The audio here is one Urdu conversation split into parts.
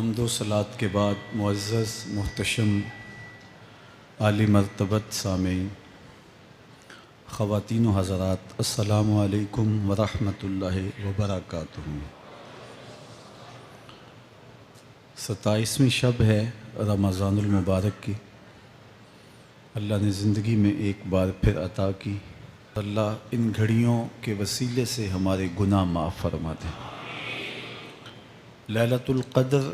حمد و صلات کے بعد معزز محتشم عالی مرتبت سامعین، خواتین و حضرات، السلام علیکم ورحمۃ اللہ وبرکاتہ۔ 27ویں شب ہے رمضان المبارک کی۔ اللہ نے زندگی میں ایک بار پھر عطا کی۔ اللہ ان گھڑیوں کے وسیلے سے ہمارے گناہ معاف فرما دے۔ لیلۃ القدر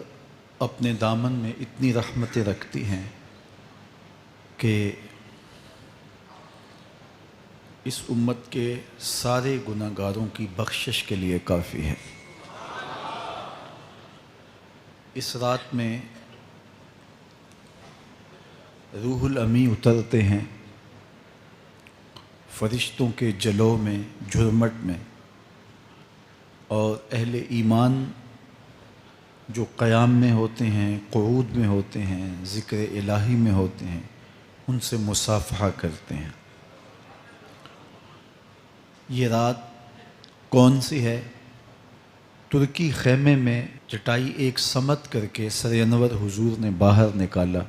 اپنے دامن میں اتنی رحمتیں رکھتی ہیں کہ اس امت کے سارے گناہ گاروں کی بخشش کے لیے کافی ہے۔ اس رات میں روح الامی اترتے ہیں فرشتوں کے جلو میں، جھرمٹ میں، اور اہل ایمان جو قیام میں ہوتے ہیں، قعود میں ہوتے ہیں، ذکر الہی میں ہوتے ہیں، ان سے مصافحہ کرتے ہیں۔ یہ رات کون سی ہے؟ ترکی خیمے میں چٹائی ایک سمت کر کے سر انور حضور نے باہر نکالا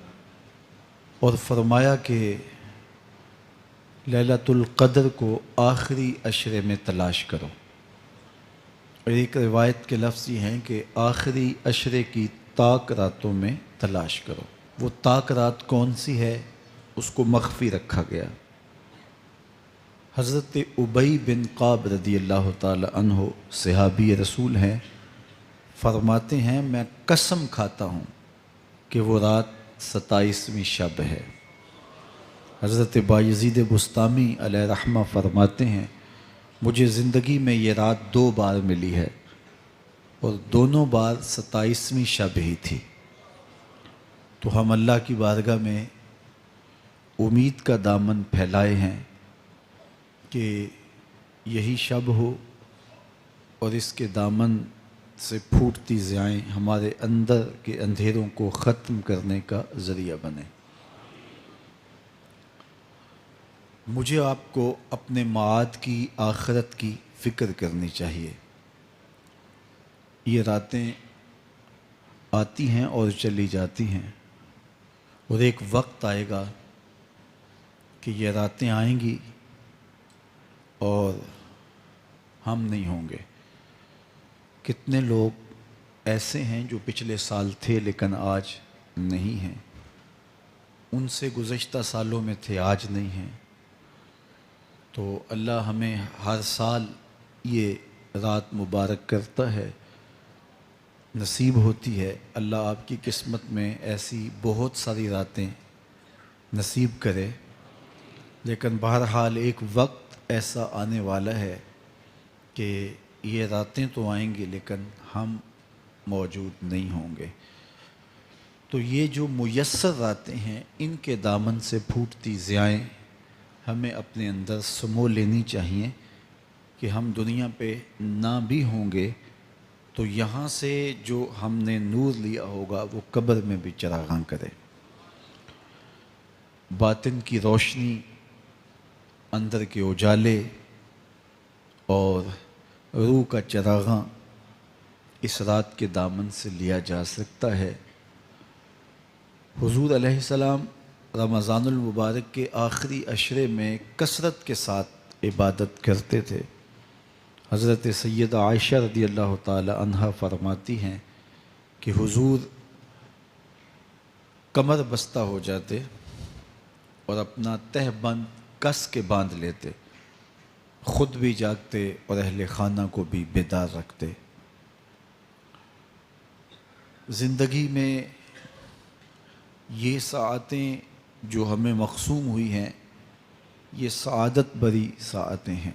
اور فرمایا کہ لیلۃ القدر کو آخری عشرے میں تلاش کرو۔ اور ایک روایت کے لفظ یہ ہیں کہ آخری عشرے کی تاک راتوں میں تلاش کرو۔ وہ تاک رات کون سی ہے؟ اس کو مخفی رکھا گیا۔ حضرت ابی بن قعب رضی اللہ تعالی عنہ صحابی رسول ہیں، فرماتے ہیں میں قسم کھاتا ہوں کہ وہ رات 27ویں شب ہے۔ حضرت بایزید بسطامی علیہ رحمہ فرماتے ہیں مجھے زندگی میں یہ رات 2 بار ملی ہے اور دونوں بار 27ویں شب ہی تھی۔ تو ہم اللہ کی بارگاہ میں امید کا دامن پھیلائے ہیں کہ یہی شب ہو اور اس کے دامن سے پھوٹتی ضیائیں ہمارے اندر کے اندھیروں کو ختم کرنے کا ذریعہ بنے۔ مجھے آپ کو اپنے معاد کی، آخرت کی فکر کرنی چاہیے۔ یہ راتیں آتی ہیں اور چلی جاتی ہیں، اور ایک وقت آئے گا کہ یہ راتیں آئیں گی اور ہم نہیں ہوں گے۔ کتنے لوگ ایسے ہیں جو پچھلے سال تھے لیکن آج نہیں ہیں، ان سے گزشتہ سالوں میں تھے، آج نہیں ہیں۔ تو اللہ ہمیں ہر سال یہ رات مبارک کرتا ہے، نصیب ہوتی ہے۔ اللہ آپ کی قسمت میں ایسی بہت ساری راتیں نصیب کرے، لیکن بہرحال ایک وقت ایسا آنے والا ہے کہ یہ راتیں تو آئیں گی لیکن ہم موجود نہیں ہوں گے۔ تو یہ جو میسر راتیں ہیں، ان کے دامن سے پھوٹتی ضیائیں ہمیں اپنے اندر سمو لینی چاہیے کہ ہم دنیا پہ نہ بھی ہوں گے تو یہاں سے جو ہم نے نور لیا ہوگا وہ قبر میں بھی چراغاں کرے۔ باطن کی روشنی، اندر کے اجالے اور روح کا چراغاں اس رات کے دامن سے لیا جا سکتا ہے۔ حضور علیہ السلام رمضان المبارک کے آخری عشرے میں کثرت کے ساتھ عبادت کرتے تھے۔ حضرت سیدہ عائشہ رضی اللہ تعالی عنہا فرماتی ہیں کہ حضور کمر بستہ ہو جاتے اور اپنا تہ بند کس کے باندھ لیتے، خود بھی جاگتے اور اہل خانہ کو بھی بیدار رکھتے۔ زندگی میں یہ ساعتیں جو ہمیں مقسوم ہوئی ہیں، یہ سعادت بری ساعتیں ہیں۔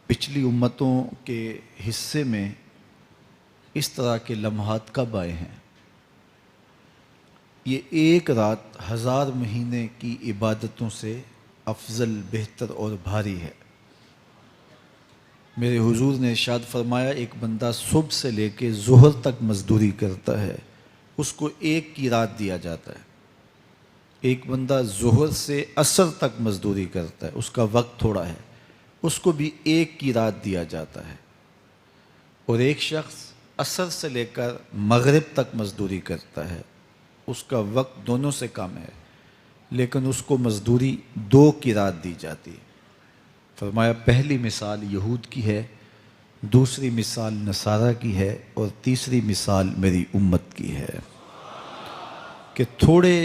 پچھلی امتوں کے حصے میں اس طرح کے لمحات کب آئے ہیں؟ یہ ایک رات 1000 مہینے کی عبادتوں سے افضل، بہتر اور بھاری ہے۔ میرے حضور نے ارشاد فرمایا ایک بندہ صبح سے لے کے ظہر تک مزدوری کرتا ہے، اس کو ایک کی رات دیا جاتا ہے۔ ایک بندہ ظہر سے عصر تک مزدوری کرتا ہے، اس کا وقت تھوڑا ہے، اس کو بھی ایک کی رات دیا جاتا ہے۔ اور ایک شخص عصر سے لے کر مغرب تک مزدوری کرتا ہے، اس کا وقت دونوں سے کم ہے، لیکن اس کو مزدوری 2 قیراط دی جاتی ہے۔ فرمایا پہلی مثال یہود کی ہے، دوسری مثال نصارہ کی ہے، اور تیسری مثال میری امت کی ہے کہ تھوڑے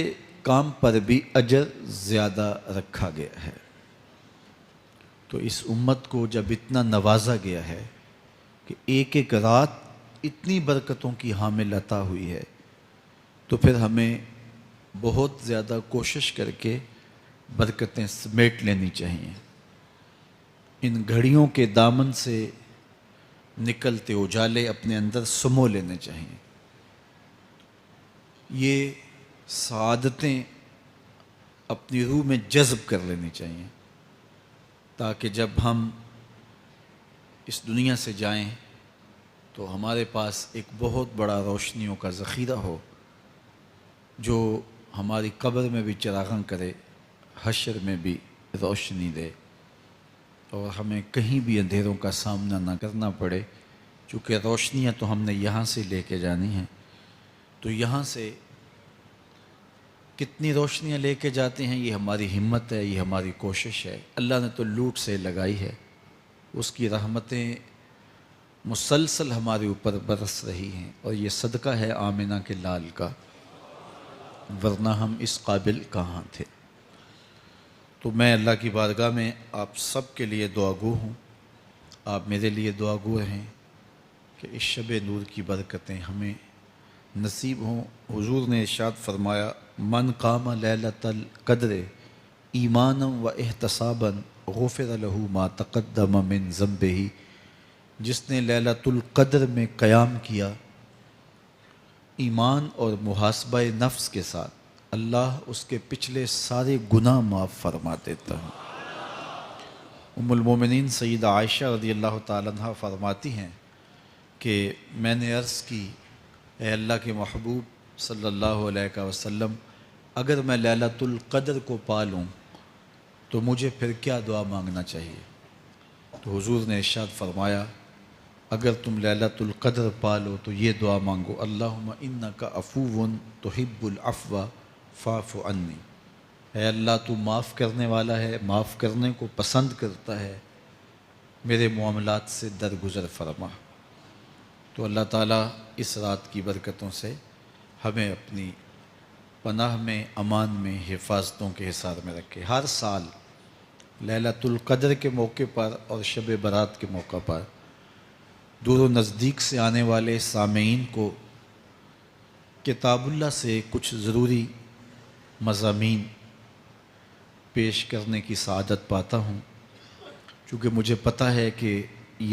کام پر بھی اجر زیادہ رکھا گیا ہے۔ تو اس امت کو جب اتنا نوازا گیا ہے کہ ایک ایک رات اتنی برکتوں کی حامل عطا ہوئی ہے، تو پھر ہمیں بہت زیادہ کوشش کر کے برکتیں سمیٹ لینی چاہیے۔ ان گھڑیوں کے دامن سے نکلتے اجالے اپنے اندر سمو لینے چاہیے۔ یہ سعادتیں اپنی روح میں جذب کر لینی چاہیے، تاکہ جب ہم اس دنیا سے جائیں تو ہمارے پاس ایک بہت بڑا روشنیوں کا ذخیرہ ہو، جو ہماری قبر میں بھی چراغاں کرے، حشر میں بھی روشنی دے، اور ہمیں کہیں بھی اندھیروں کا سامنا نہ کرنا پڑے، چونکہ روشنیاں تو ہم نے یہاں سے لے کے جانی ہیں۔ تو یہاں سے کتنی روشنیاں لے کے جاتے ہیں، یہ ہماری ہمت ہے، یہ ہماری کوشش ہے۔ اللہ نے تو لوٹ سے لگائی ہے، اس کی رحمتیں مسلسل ہمارے اوپر برس رہی ہیں، اور یہ صدقہ ہے آمنہ کے لال کا، ورنہ ہم اس قابل کہاں تھے۔ تو میں اللہ کی بارگاہ میں آپ سب کے لیے دعا گو ہوں، آپ میرے لیے دعا گو رہیں کہ اس شب نور کی برکتیں ہمیں نصیب ہوں۔ حضور نے ارشاد فرمایا من قام لیلۃ القدر ایمانا و احتسابا غفر له ما تقدم من ذنبہ، جس نے لیلۃ القدر میں قیام کیا ایمان اور محاسبہ نفس کے ساتھ، اللہ اس کے پچھلے سارے گناہ معاف فرما دیتا ہے۔ ام المومنین سیدہ عائشہ رضی اللہ تعالیٰ عنہ فرماتی ہیں کہ میں نے عرض کی اے اللہ کے محبوب صلی اللہ علیہ وسلم، اگر میں لیلۃ القدر کو پا لوں تو مجھے پھر کیا دعا مانگنا چاہیے؟ تو حضور نے ارشاد فرمایا اگر تم لیلۃ القدر پا لو تو یہ دعا مانگو اللہم انک عفو تحب العفو فاعف عنی، اے اللہ تو معاف کرنے والا ہے، معاف کرنے کو پسند کرتا ہے، میرے معاملات سے درگزر فرما۔ تو اللہ تعالیٰ اس رات کی برکتوں سے ہمیں اپنی پناہ میں، امان میں، حفاظتوں کے حصار میں رکھے۔ ہر سال لیلۃ القدر کے موقع پر اور شب برات کے موقع پر دور و نزدیک سے آنے والے سامعین کو کتاب اللہ سے کچھ ضروری مضامین پیش کرنے کی سعادت پاتا ہوں، چونکہ مجھے پتہ ہے کہ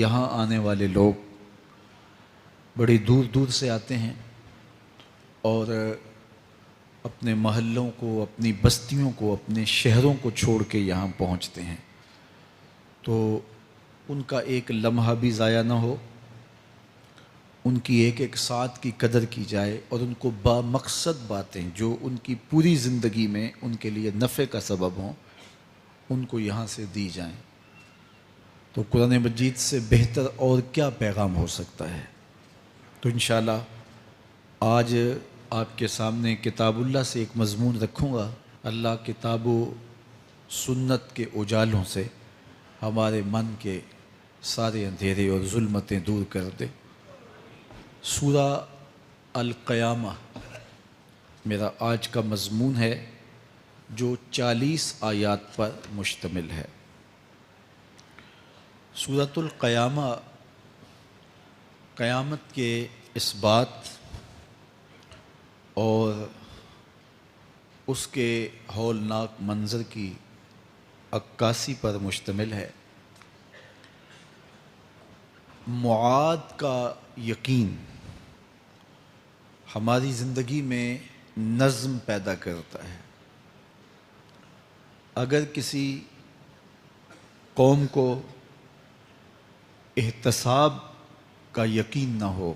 یہاں آنے والے لوگ بڑی دور دور سے آتے ہیں اور اپنے محلوں کو، اپنی بستیوں کو، اپنے شہروں کو چھوڑ کے یہاں پہنچتے ہیں، تو ان کا ایک لمحہ بھی ضائع نہ ہو، ان کی ایک ایک ساتھ کی قدر کی جائے، اور ان کو با مقصد باتیں جو ان کی پوری زندگی میں ان کے لیے نفع کا سبب ہوں، ان کو یہاں سے دی جائیں۔ تو قرآن مجید سے بہتر اور کیا پیغام ہو سکتا ہے؟ تو انشاءاللہ آج آپ کے سامنے کتاب اللہ سے ایک مضمون رکھوں گا۔ اللہ کتاب و سنت کے اجالوں سے ہمارے من کے سارے اندھیرے اور ظلمتیں دور کر دے۔ سورہ القیامہ میرا آج کا مضمون ہے، جو 40 آیات پر مشتمل ہے۔ سورۃ القیامہ قیامت کے اس بات اور اس کے ہولناک منظر کی عکاسی پر مشتمل ہے۔ معاد کا یقین ہماری زندگی میں نظم پیدا کرتا ہے۔ اگر کسی قوم کو احتساب کا یقین نہ ہو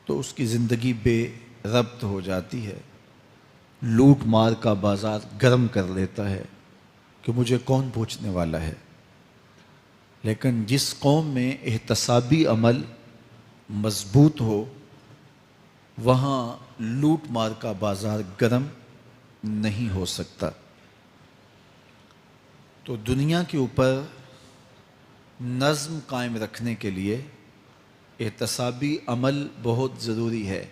تو اس کی زندگی بے ربط ہو جاتی ہے، لوٹ مار کا بازار گرم کر لیتا ہے کہ مجھے کون پوچھنے والا ہے۔ لیکن جس قوم میں احتسابی عمل مضبوط ہو وہاں لوٹ مار کا بازار گرم نہیں ہو سکتا۔ تو دنیا کے اوپر نظم قائم رکھنے کے لیے احتسابی عمل بہت ضروری ہے۔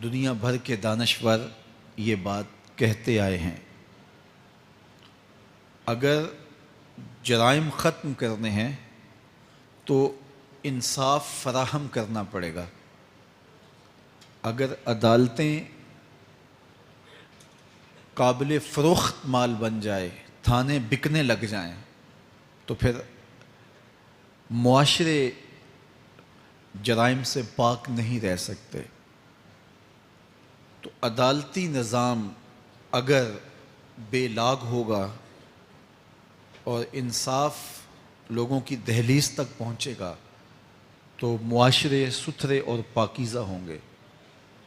دنیا بھر کے دانشور یہ بات کہتے آئے ہیں۔ اگر جرائم ختم کرنے ہیں تو انصاف فراہم کرنا پڑے گا۔ اگر عدالتیں قابل فروخت مال بن جائے، تھانے بکنے لگ جائیں، تو پھر معاشرے جرائم سے پاک نہیں رہ سکتے۔ تو عدالتی نظام اگر بے لاگ ہوگا اور انصاف لوگوں کی دہلیز تک پہنچے گا تو معاشرے ستھرے اور پاکیزہ ہوں گے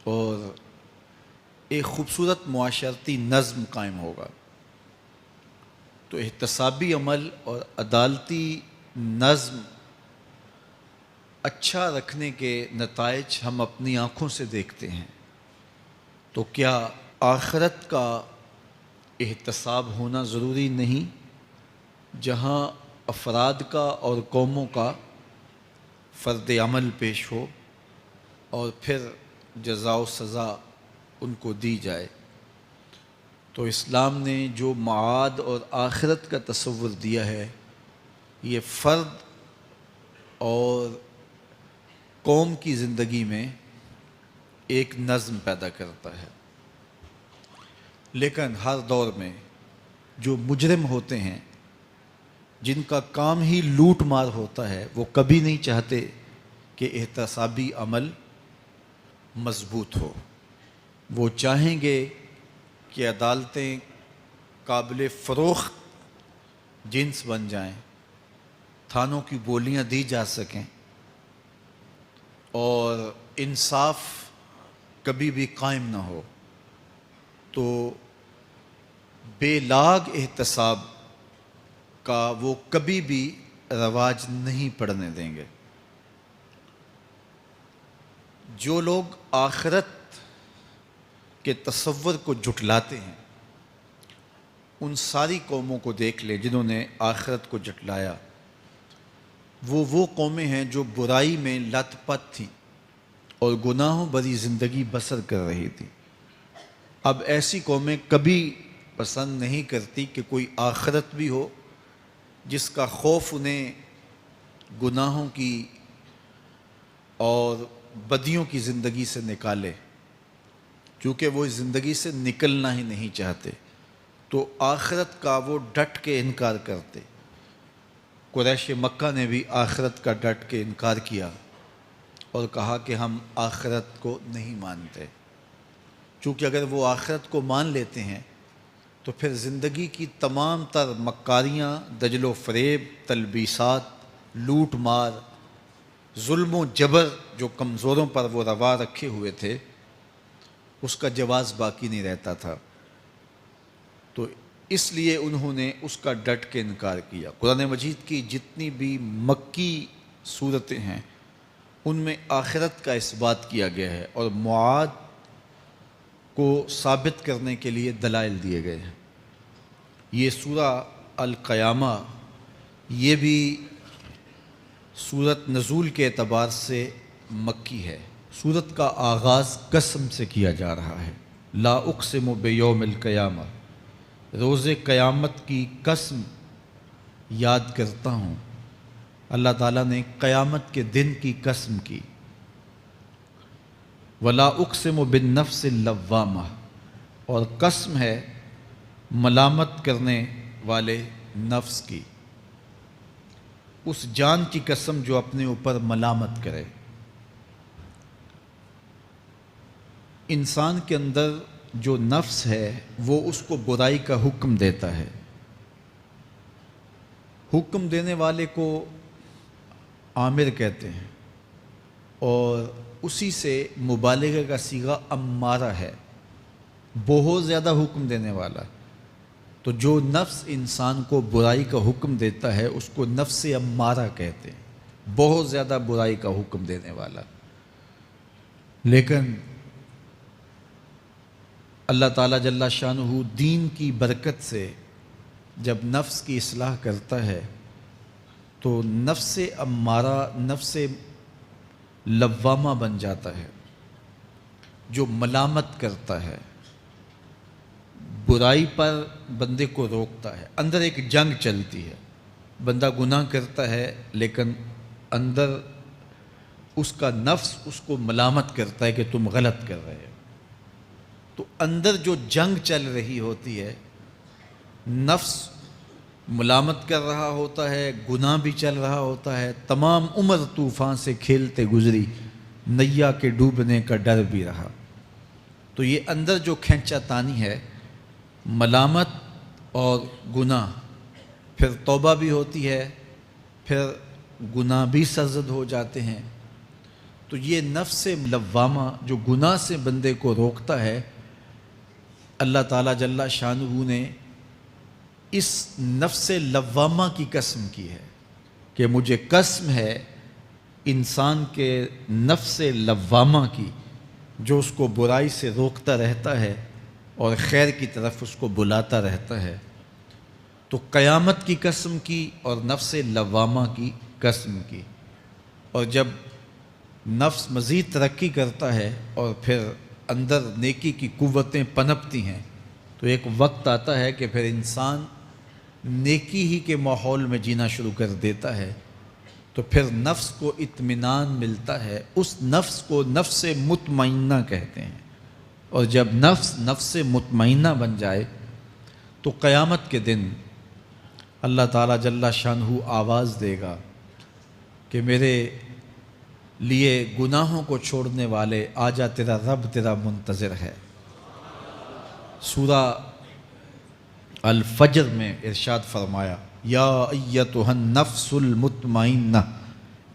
اور ایک خوبصورت معاشرتی نظم قائم ہوگا۔ تو احتسابی عمل اور عدالتی نظم اچھا رکھنے کے نتائج ہم اپنی آنکھوں سے دیکھتے ہیں۔ تو کیا آخرت کا احتساب ہونا ضروری نہیں، جہاں افراد کا اور قوموں کا فرد عمل پیش ہو اور پھر جزا و سزا ان کو دی جائے؟ تو اسلام نے جو معاد اور آخرت کا تصور دیا ہے، یہ فرد اور قوم کی زندگی میں ایک نظم پیدا کرتا ہے۔ لیکن ہر دور میں جو مجرم ہوتے ہیں، جن کا کام ہی لوٹ مار ہوتا ہے، وہ کبھی نہیں چاہتے کہ احتسابی عمل مضبوط ہو۔ وہ چاہیں گے کہ عدالتیں قابل فروخت جنس بن جائیں، تھانوں کی بولیاں دی جا سکیں اور انصاف کبھی بھی قائم نہ ہو۔ تو بے لاگ احتساب کا وہ کبھی بھی رواج نہیں پڑنے دیں گے۔ جو لوگ آخرت کے تصور کو جھٹلاتے ہیں، ان ساری قوموں کو دیکھ لیں جنہوں نے آخرت کو جھٹلایا۔ وہ قومیں ہیں جو برائی میں لت پت تھیں اور گناہوں بھری زندگی بسر کر رہی تھی۔ اب ایسی قومیں کبھی پسند نہیں کرتی کہ کوئی آخرت بھی ہو جس کا خوف انہیں گناہوں کی اور بدیوں کی زندگی سے نکالے، کیونکہ وہ اس زندگی سے نکلنا ہی نہیں چاہتے۔ تو آخرت کا وہ ڈٹ کے انکار کرتے۔ قریش مکہ نے بھی آخرت کا ڈٹ کے انکار کیا اور کہا کہ ہم آخرت کو نہیں مانتے، چونکہ اگر وہ آخرت کو مان لیتے ہیں تو پھر زندگی کی تمام تر مکاریاں، دجل و فریب، تلبیسات، لوٹ مار، ظلم و جبر جو کمزوروں پر وہ روا رکھے ہوئے تھے، اس کا جواز باقی نہیں رہتا تھا۔ تو اس لیے انہوں نے اس کا ڈٹ کے انکار کیا۔ قرآن مجید کی جتنی بھی مکی صورتیں ہیں ان میں آخرت کا اس بات کیا گیا ہے اور معاد کو ثابت کرنے کے لیے دلائل دیے گئے ہیں۔ یہ سورہ القیامہ یہ بھی سورت نزول کے اعتبار سے مکی ہے۔ سورت کا آغاز قسم سے کیا جا رہا ہے، لا اقسم بیوم القیامہ، روز قیامت کی قسم یاد کرتا ہوں۔ اللہ تعالیٰ نے قیامت کے دن کی قسم کی۔ ولا اقسم بالنفس اللوامہ، اور قسم ہے ملامت کرنے والے نفس کی، اس جان کی قسم جو اپنے اوپر ملامت کرے۔ انسان کے اندر جو نفس ہے وہ اس کو برائی کا حکم دیتا ہے۔ حکم دینے والے کو آمر کہتے ہیں اور اسی سے مبالغہ کا صیغہ امارہ ہے، بہت زیادہ حکم دینے والا۔ تو جو نفس انسان کو برائی کا حکم دیتا ہے اس کو نفس امارہ کہتے ہیں، بہت زیادہ برائی کا حکم دینے والا. لیکن اللہ تعالیٰ جل شانہ دین کی برکت سے جب نفس کی اصلاح کرتا ہے تو نفس امارہ نفس لوامہ بن جاتا ہے، جو ملامت کرتا ہے، برائی پر بندے کو روکتا ہے. اندر ایک جنگ چلتی ہے، بندہ گناہ کرتا ہے لیکن اندر اس کا نفس اس کو ملامت کرتا ہے کہ تم غلط کر رہے ہو. تو اندر جو جنگ چل رہی ہوتی ہے، نفس ملامت کر رہا ہوتا ہے، گناہ بھی چل رہا ہوتا ہے، تمام عمر طوفان سے کھیلتے گزری، نیا کے ڈوبنے کا ڈر بھی رہا. تو یہ اندر جو کھینچا تانی ہے، ملامت اور گناہ، پھر توبہ بھی ہوتی ہے، پھر گناہ بھی سرزد ہو جاتے ہیں. تو یہ نفس لوامہ جو گناہ سے بندے کو روکتا ہے، اللہ تعالیٰ جل شانہ نے اس نفس لوامہ کی قسم کی ہے کہ مجھے قسم ہے انسان کے نفس لوامہ کی، جو اس کو برائی سے روکتا رہتا ہے اور خیر کی طرف اس کو بلاتا رہتا ہے. تو قیامت کی قسم کی اور نفس لوامہ کی قسم کی. اور جب نفس مزید ترقی کرتا ہے اور پھر اندر نیکی کی قوتیں پنپتی ہیں، تو ایک وقت آتا ہے کہ پھر انسان نیکی ہی کے ماحول میں جینا شروع کر دیتا ہے. تو پھر نفس کو اطمینان ملتا ہے، اس نفس کو نفس مطمئنہ کہتے ہیں. اور جب نفس مطمئنہ بن جائے تو قیامت کے دن اللہ تعالیٰ جل شانہ آواز دے گا کہ میرے لیے گناہوں کو چھوڑنے والے آجا، تیرا رب تیرا منتظر ہے. سورہ الفجر میں ارشاد فرمایا، یا ایتھا النفس المطمئنہ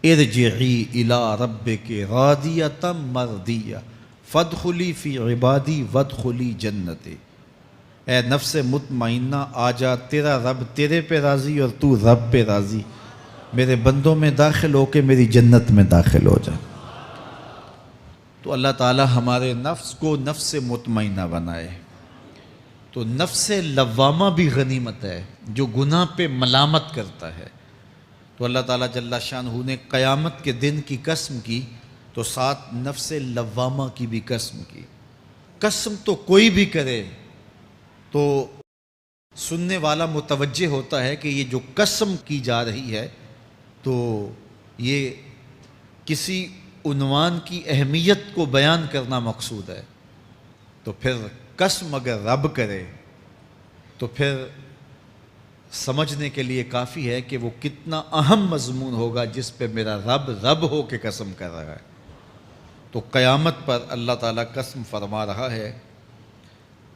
ارجعی الی ربک راضیۃ مرضیہ فادخلی فی عبادی وادخلی جنتی. اے نفس مطمئنہ آجا، تیرا رب تیرے پہ راضی اور تو رب پہ راضی، میرے بندوں میں داخل ہو کے میری جنت میں داخل ہو جا. تو اللہ تعالیٰ ہمارے نفس کو نفس مطمئنہ بنائے. تو نفس لوامہ بھی غنیمت ہے جو گناہ پہ ملامت کرتا ہے. تو اللہ تعالیٰ جل شانہ نے قیامت کے دن کی قسم کی تو ساتھ نفس لوامہ کی بھی قسم کی. قسم تو کوئی بھی کرے تو سننے والا متوجہ ہوتا ہے کہ یہ جو قسم کی جا رہی ہے تو یہ کسی عنوان کی اہمیت کو بیان کرنا مقصود ہے. تو پھر قسم اگر رب کرے تو پھر سمجھنے کے لیے کافی ہے کہ وہ کتنا اہم مضمون ہوگا جس پہ میرا رب ہو کے قسم کر رہا ہے. تو قیامت پر اللہ تعالیٰ قسم فرما رہا ہے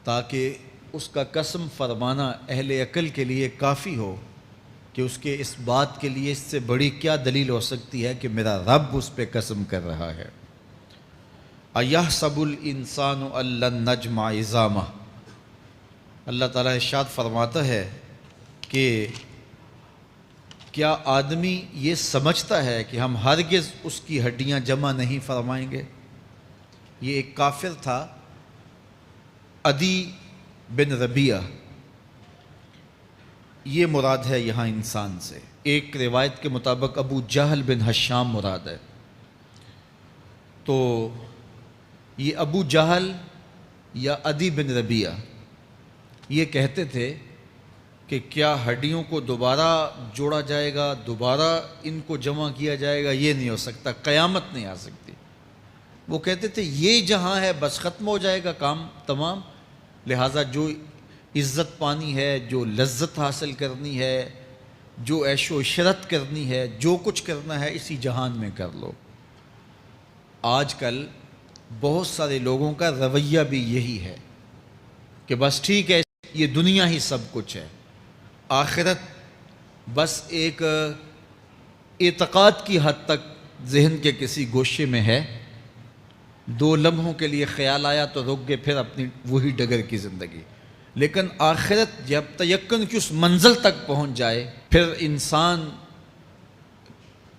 تاکہ اس کا قسم فرمانا اہل عقل کے لیے کافی ہو کہ اس کے اس بات کے لیے اس سے بڑی کیا دلیل ہو سکتی ہے کہ میرا رب اس پہ قسم کر رہا ہے. اَيَحْسَبُ الْإِنسَانُ أَن لَّن نَّجْمَعَ عِظَامَهُ. اللہ تعالیٰ ارشاد فرماتا ہے کہ کیا آدمی یہ سمجھتا ہے کہ ہم ہرگز اس کی ہڈیاں جمع نہیں فرمائیں گے. یہ ایک کافر تھا، عدی بن ربیعہ، یہ مراد ہے یہاں انسان سے. ایک روایت کے مطابق ابو جہل بن ہشام مراد ہے. تو یہ ابو جہل یا عدی بن ربیعہ یہ کہتے تھے کہ کیا ہڈیوں کو دوبارہ جوڑا جائے گا، دوبارہ ان کو جمع کیا جائے گا؟ یہ نہیں ہو سکتا، قیامت نہیں آ سکتی. وہ کہتے تھے یہ جہاں ہے بس ختم ہو جائے گا کام تمام، لہٰذا جو عزت پانی ہے، جو لذت حاصل کرنی ہے، جو عیش و عشرت کرنی ہے، جو کچھ کرنا ہے اسی جہان میں کر لو. آج کل بہت سارے لوگوں کا رویہ بھی یہی ہے کہ بس ٹھیک ہے، یہ دنیا ہی سب کچھ ہے، آخرت بس ایک اعتقاد کی حد تک ذہن کے کسی گوشے میں ہے، 2 لمحوں کے لیے خیال آیا تو رک گئے، پھر اپنی وہی ڈگر کی زندگی. لیکن آخرت جب تیقن کی اس منزل تک پہنچ جائے پھر انسان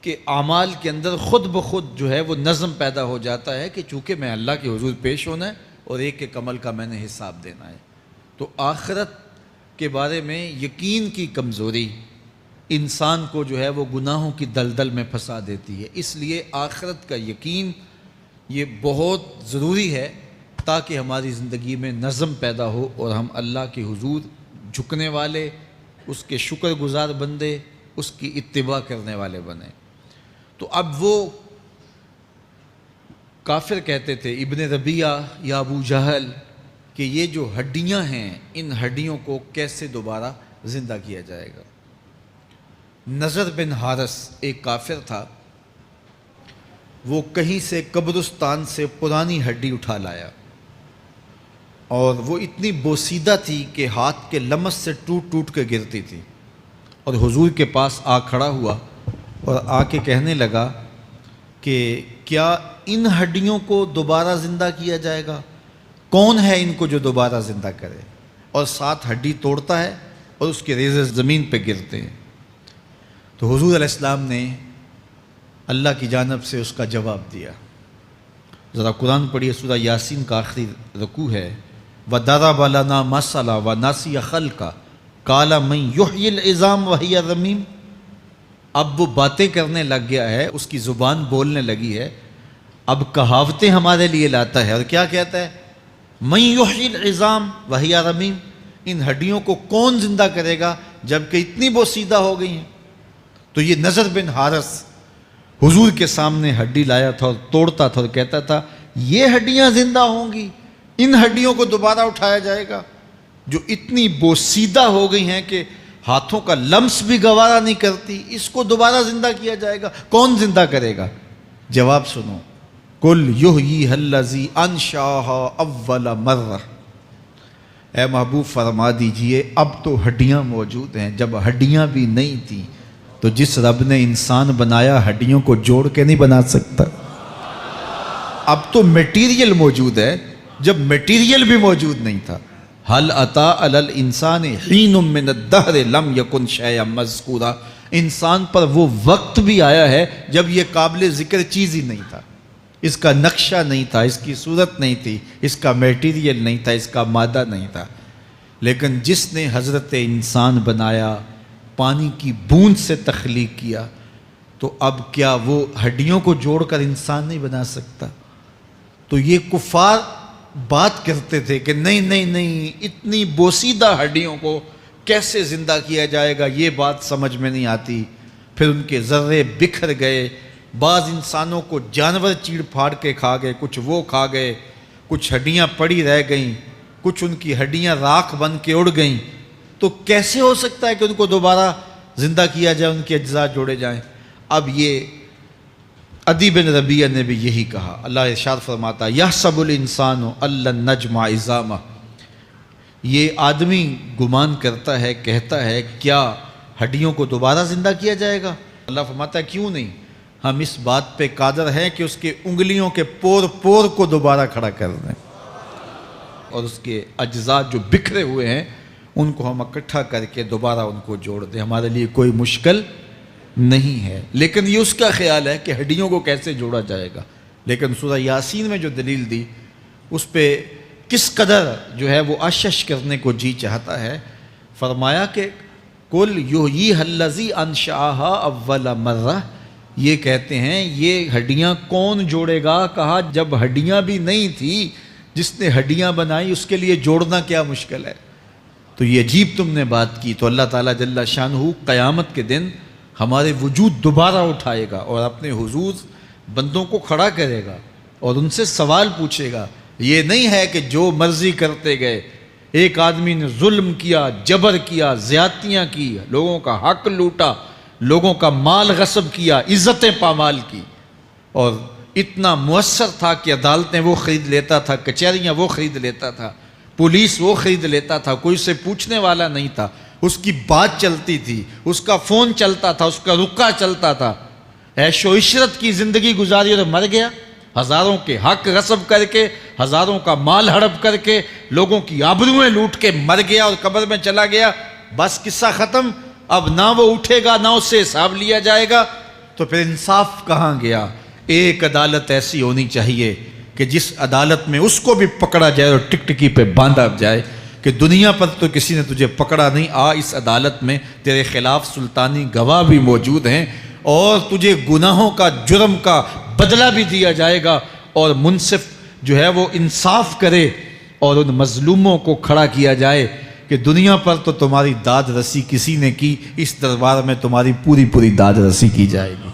کہ اعمال کے اندر خود بخود جو ہے وہ نظم پیدا ہو جاتا ہے کہ چونکہ میں اللہ کے حضور پیش ہونا ہے اور ایک ایک عمل کا میں نے حساب دینا ہے۔ تو آخرت کے بارے میں یقین کی کمزوری انسان کو جو ہے وہ گناہوں کی دلدل میں پھنسا دیتی ہے۔ اس لیے آخرت کا یقین یہ بہت ضروری ہے تاکہ ہماری زندگی میں نظم پیدا ہو اور ہم اللہ کے حضور جھکنے والے، اس کے شکر گزار بندے، اس کی اتباع کرنے والے بنیں۔ تو اب وہ کافر کہتے تھے ابن ربیعہ یا ابو جہل کہ یہ جو ہڈیاں ہیں ان ہڈیوں کو کیسے دوبارہ زندہ کیا جائے گا۔ نضر بن حارث ایک کافر تھا، وہ کہیں سے قبرستان سے پرانی ہڈی اٹھا لایا اور وہ اتنی بوسیدہ تھی کہ ہاتھ کے لمس سے ٹوٹ ٹوٹ کے گرتی تھی، اور حضور کے پاس آ کھڑا ہوا اور آ کے کہنے لگا کہ کیا ان ہڈیوں کو دوبارہ زندہ کیا جائے گا؟ کون ہے ان کو جو دوبارہ زندہ کرے؟ اور ساتھ ہڈی توڑتا ہے اور اس کے ریزے زمین پہ گرتے ہیں۔ تو حضور علیہ السلام نے اللہ کی جانب سے اس کا جواب دیا۔ ذرا قرآن پڑھیے، سورہ یاسین کا آخری رکوع ہے، وَضَرَبَ لَنَا مَثَلًا وَنَسِیَ خَلْقَهُ قَالَ مَن يُحْیِی الْعِظَامَ وَهِیَ رَمِیمٌ۔ اب وہ باتیں کرنے لگ گیا ہے، اس کی زبان بولنے لگی ہے، اب کہاوتیں ہمارے لیے لاتا ہے، اور کیا کہتا ہے؟ مَن يُحْیِی الْعِظَامَ وَهِیَ رَمِیمٌ، ان ہڈیوں کو کون زندہ کرے گا جبکہ اتنی بوسیدہ ہو گئی ہیں۔ تو یہ نضر بن حارث حضور کے سامنے ہڈی لایا تھا اور توڑتا تھا اور کہتا تھا یہ ہڈیاں زندہ ہوں گی، ان ہڈیوں کو دوبارہ اٹھایا جائے گا جو اتنی بوسیدہ ہو گئی ہیں کہ ہاتھوں کا لمس بھی گوارا نہیں کرتی، اس کو دوبارہ زندہ کیا جائے گا، کون زندہ کرے گا؟ جواب سنو، قُلْ يُحْیِیہَا الَّذِی أَنشَأَہَا أَوَّلَ مَرَّةٍ، اے محبوب فرما دیجئے اب تو ہڈیاں موجود ہیں، جب ہڈیاں بھی نہیں تھیں تو جس رب نے انسان بنایا ہڈیوں کو جوڑ کے نہیں بنا سکتا۔ اب تو میٹیریل موجود ہے، جب میٹیریل بھی موجود نہیں تھا۔ هل اتی علی الانسان حین من الدہر لم یکن شیئا مذکورا، انسان پر وہ وقت بھی آیا ہے جب یہ قابل ذکر چیز ہی نہیں تھا، اس کا نقشہ نہیں تھا، اس کی صورت نہیں تھی، اس کا میٹیریل نہیں تھا، اس کا مادہ نہیں تھا، لیکن جس نے حضرت انسان بنایا، پانی کی بوند سے تخلیق کیا، تو اب کیا وہ ہڈیوں کو جوڑ کر انسان نہیں بنا سکتا؟ تو یہ کفار بات کرتے تھے کہ نہیں نہیں نہیں، اتنی بوسیدہ ہڈیوں کو کیسے زندہ کیا جائے گا، یہ بات سمجھ میں نہیں آتی۔ پھر ان کے ذرے بکھر گئے، بعض انسانوں کو جانور چیڑ پھاڑ کے کھا گئے، کچھ وہ کھا گئے، کچھ ہڈیاں پڑی رہ گئیں، کچھ ان کی ہڈیاں راکھ بن کے اڑ گئیں۔ تو کیسے ہو سکتا ہے کہ ان کو دوبارہ زندہ کیا جائے، ان کے اجزاء جوڑے جائیں؟ اب یہ عدی بن ربیعہ نے بھی یہی کہا۔ اللہ ارشاد فرماتا یحسب الانسان ان لن نجمع عظامہ، یہ آدمی گمان کرتا ہے، کہتا ہے کیا ہڈیوں کو دوبارہ زندہ کیا جائے گا؟ اللہ فرماتا ہے کیوں نہیں، ہم اس بات پہ قادر ہیں کہ اس کے انگلیوں کے پور پور کو دوبارہ کھڑا کر دیں، اور اس کے اجزاء جو بکھرے ہوئے ہیں ان کو ہم اکٹھا کر کے دوبارہ ان کو جوڑ دیں، ہمارے لیے کوئی مشکل نہیں ہے۔ لیکن یہ اس کا خیال ہے کہ ہڈیوں کو کیسے جوڑا جائے گا، لیکن سورہ یاسین میں جو دلیل دی اس پہ کس قدر جو ہے وہ اشش کرنے کو جی چاہتا ہے۔ فرمایا کہ قُلْ یُحْیِیہَا الَّذِی أَنشَأَہَا أَوَّلَ مَرَّةٍ، یہ کہتے ہیں یہ ہڈیاں کون جوڑے گا؟ کہا جب ہڈیاں بھی نہیں تھی، جس نے ہڈیاں بنائی اس کے لیے جوڑنا کیا مشکل ہے؟ تو یہ عجیب تم نے بات کی۔ تو اللہ تعالیٰ جل شانہ قیامت کے دن ہمارے وجود دوبارہ اٹھائے گا اور اپنے حضور بندوں کو کھڑا کرے گا اور ان سے سوال پوچھے گا۔ یہ نہیں ہے کہ جو مرضی کرتے گئے، ایک آدمی نے ظلم کیا، جبر کیا، زیادتیاں کی، لوگوں کا حق لوٹا، لوگوں کا مال غصب کیا، عزتیں پامال کی، اور اتنا مؤثر تھا کہ عدالتیں وہ خرید لیتا تھا، کچہریاں وہ خرید لیتا تھا، پولیس وہ خرید لیتا تھا، کوئی سے پوچھنے والا نہیں تھا، اس کی بات چلتی تھی، اس کا فون چلتا تھا، اس کا رکا چلتا تھا، عیش و عشرت کی زندگی گزاری اور مر گیا، ہزاروں کے حق غصب کر کے، ہزاروں کا مال ہڑپ کر کے، لوگوں کی آبروئیں لوٹ کے مر گیا اور قبر میں چلا گیا، بس قصہ ختم۔ اب نہ وہ اٹھے گا، نہ اس سے حساب لیا جائے گا، تو پھر انصاف کہاں گیا؟ ایک عدالت ایسی ہونی چاہیے کہ جس عدالت میں اس کو بھی پکڑا جائے اور ٹکٹکی پہ باندھا جائے کہ دنیا پر تو کسی نے تجھے پکڑا نہیں، اس عدالت میں تیرے خلاف سلطانی گواہ بھی موجود ہیں اور تجھے گناہوں کا، جرم کا بدلہ بھی دیا جائے گا، اور منصف جو ہے وہ انصاف کرے اور ان مظلوموں کو کھڑا کیا جائے کہ دنیا پر تو تمہاری داد رسی کسی نے کی، اس دربار میں تمہاری پوری پوری داد رسی کی جائے گی۔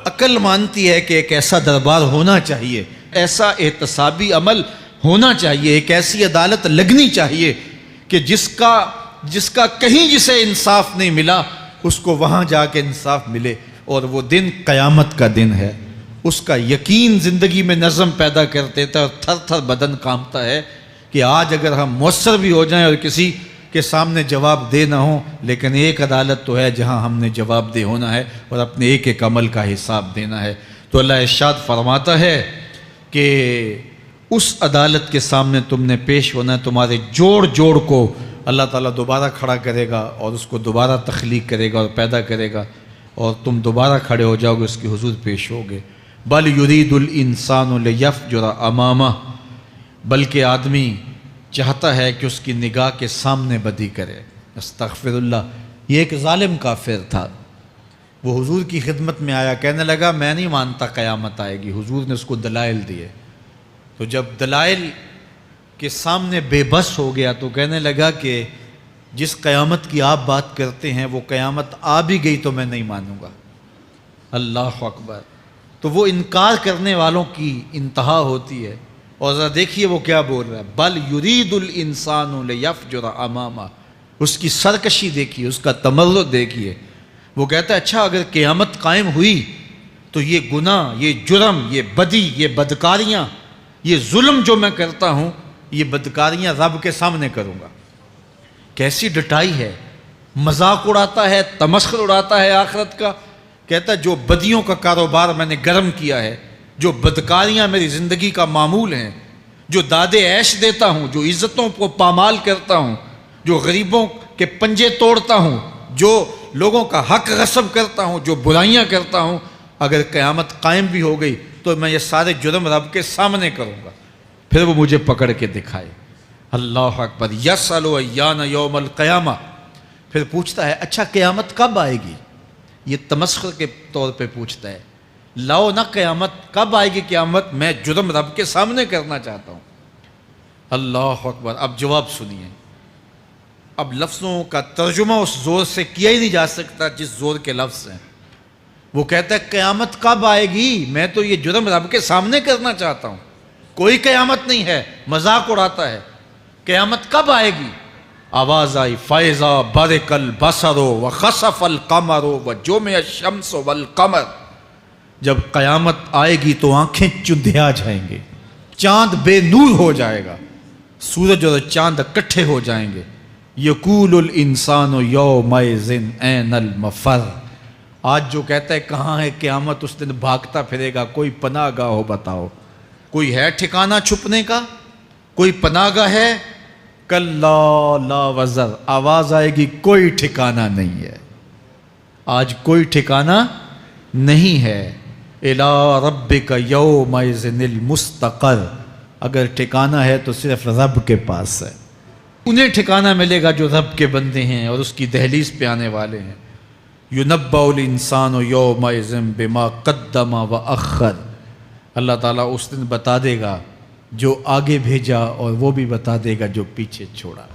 عقل مانتی ہے کہ ایک ایسا دربار ہونا چاہیے، ایسا احتسابی عمل ہونا چاہیے، ایک ایسی عدالت لگنی چاہیے کہ جس کا کہیں جسے انصاف نہیں ملا اس کو وہاں جا کے انصاف ملے، اور وہ دن قیامت کا دن ہے۔ اس کا یقین زندگی میں نظم پیدا کر دیتا ہے اور تھر تھر بدن کانپتا ہے کہ آج اگر ہم مؤثر بھی ہو جائیں اور کسی کے سامنے جواب دے نہ ہوں، لیکن ایک عدالت تو ہے جہاں ہم نے جواب دہ ہونا ہے اور اپنے ایک ایک عمل کا حساب دینا ہے۔ تو اللہ ارشاد فرماتا ہے کہ اس عدالت کے سامنے تم نے پیش ہونا ہے، تمہارے جوڑ جوڑ کو اللہ تعالیٰ دوبارہ کھڑا کرے گا اور اس کو دوبارہ تخلیق کرے گا اور پیدا کرے گا، اور تم دوبارہ کھڑے ہو جاؤ گے، اس کی حضور پیش ہوگے۔ بل یرید الانسان لیفجر امامہ، بلکہ آدمی چاہتا ہے کہ اس کی نگاہ کے سامنے بدی کرے۔ استغفر اللہ۔ یہ ایک ظالم کافر تھا، وہ حضور کی خدمت میں آیا، کہنے لگا میں نہیں مانتا قیامت آئے گی۔ حضور نے اس کو دلائل دیے، تو جب دلائل کے سامنے بے بس ہو گیا تو کہنے لگا کہ جس قیامت کی آپ بات کرتے ہیں وہ قیامت آ بھی گئی تو میں نہیں مانوں گا۔ اللہ اکبر۔ تو وہ انکار کرنے والوں کی انتہا ہوتی ہے، اور ذرا دیکھیے وہ کیا بول رہا ہے، بل یرید الانسان لیفجر امامہ۔ اس کی سرکشی دیکھیے، اس کا تمرد دیکھیے۔ وہ کہتا ہے اچھا اگر قیامت قائم ہوئی تو یہ گناہ، یہ جرم، یہ بدی، یہ بدکاریاں، یہ ظلم جو میں کرتا ہوں، یہ بدکاریاں رب کے سامنے کروں گا۔ کیسی ڈٹائی ہے، مذاق اڑاتا ہے، تمسخر اڑاتا ہے آخرت کا۔ کہتا ہے جو بدیوں کا کاروبار میں نے گرم کیا ہے، جو بدکاریاں میری زندگی کا معمول ہیں، جو داد عیش دیتا ہوں، جو عزتوں کو پامال کرتا ہوں، جو غریبوں کے پنجے توڑتا ہوں، جو لوگوں کا حق غصب کرتا ہوں، جو برائیاں کرتا ہوں، اگر قیامت قائم بھی ہو گئی تو میں یہ سارے جرم رب کے سامنے کروں گا، پھر وہ مجھے پکڑ کے دکھائے۔ اللہ اکبر۔ یسأل ایان یوم القیامہ۔ پھر پوچھتا ہے اچھا قیامت کب آئے گی؟ یہ تمسخر کے طور پہ پوچھتا ہے، لاؤ نہ قیامت، کب آئے گی قیامت؟ میں جرم رب کے سامنے کرنا چاہتا ہوں۔ اللہ اکبر۔ اب جواب سنیے۔ اب لفظوں کا ترجمہ اس زور سے کیا ہی نہیں جا سکتا جس زور کے لفظ ہیں۔ وہ کہتا ہے قیامت کب آئے گی؟ میں تو یہ جرم رب کے سامنے کرنا چاہتا ہوں، کوئی قیامت نہیں ہے، مذاق اڑاتا ہے۔ قیامت کب آئے گی؟ آواز آئی فَإِذَا بَرِقَ الْبَصَرُ وَخَسَفَ الْقَمَرُ وَجُمِعَ الشَّمْسُ وَالْقَمَرُ۔ جب قیامت آئے گی تو آنکھیں چندھیا جائیں گے، چاند بے نور ہو جائے گا، سورج اور چاند اکٹھے ہو جائیں گے۔ یقول الانسان یومئذ این المفر۔ آج جو کہتا ہے کہاں ہے قیامت، اس دن بھاگتا پھرے گا، کوئی پناہ گاہ ہو بتاؤ، کوئی ہے ٹھکانہ چھپنے کا، کوئی پناہ گاہ ہے؟ کلا لا وزر۔ آواز آئے گی کوئی ٹھکانہ نہیں ہے، آج کوئی ٹھکانہ نہیں ہے۔ الی ربک یومئذ المستقر۔ اگر ٹھکانہ ہے تو صرف رب کے پاس ہے، انہیں ٹھکانہ ملے گا جو رب کے بندے ہیں اور اس کی دہلیز پہ آنے والے ہیں۔ ینبأ الانسان یومئذ بما قدم واخر۔ اللہ تعالیٰ اس دن بتا دے گا جو آگے بھیجا اور وہ بھی بتا دے گا جو پیچھے چھوڑا۔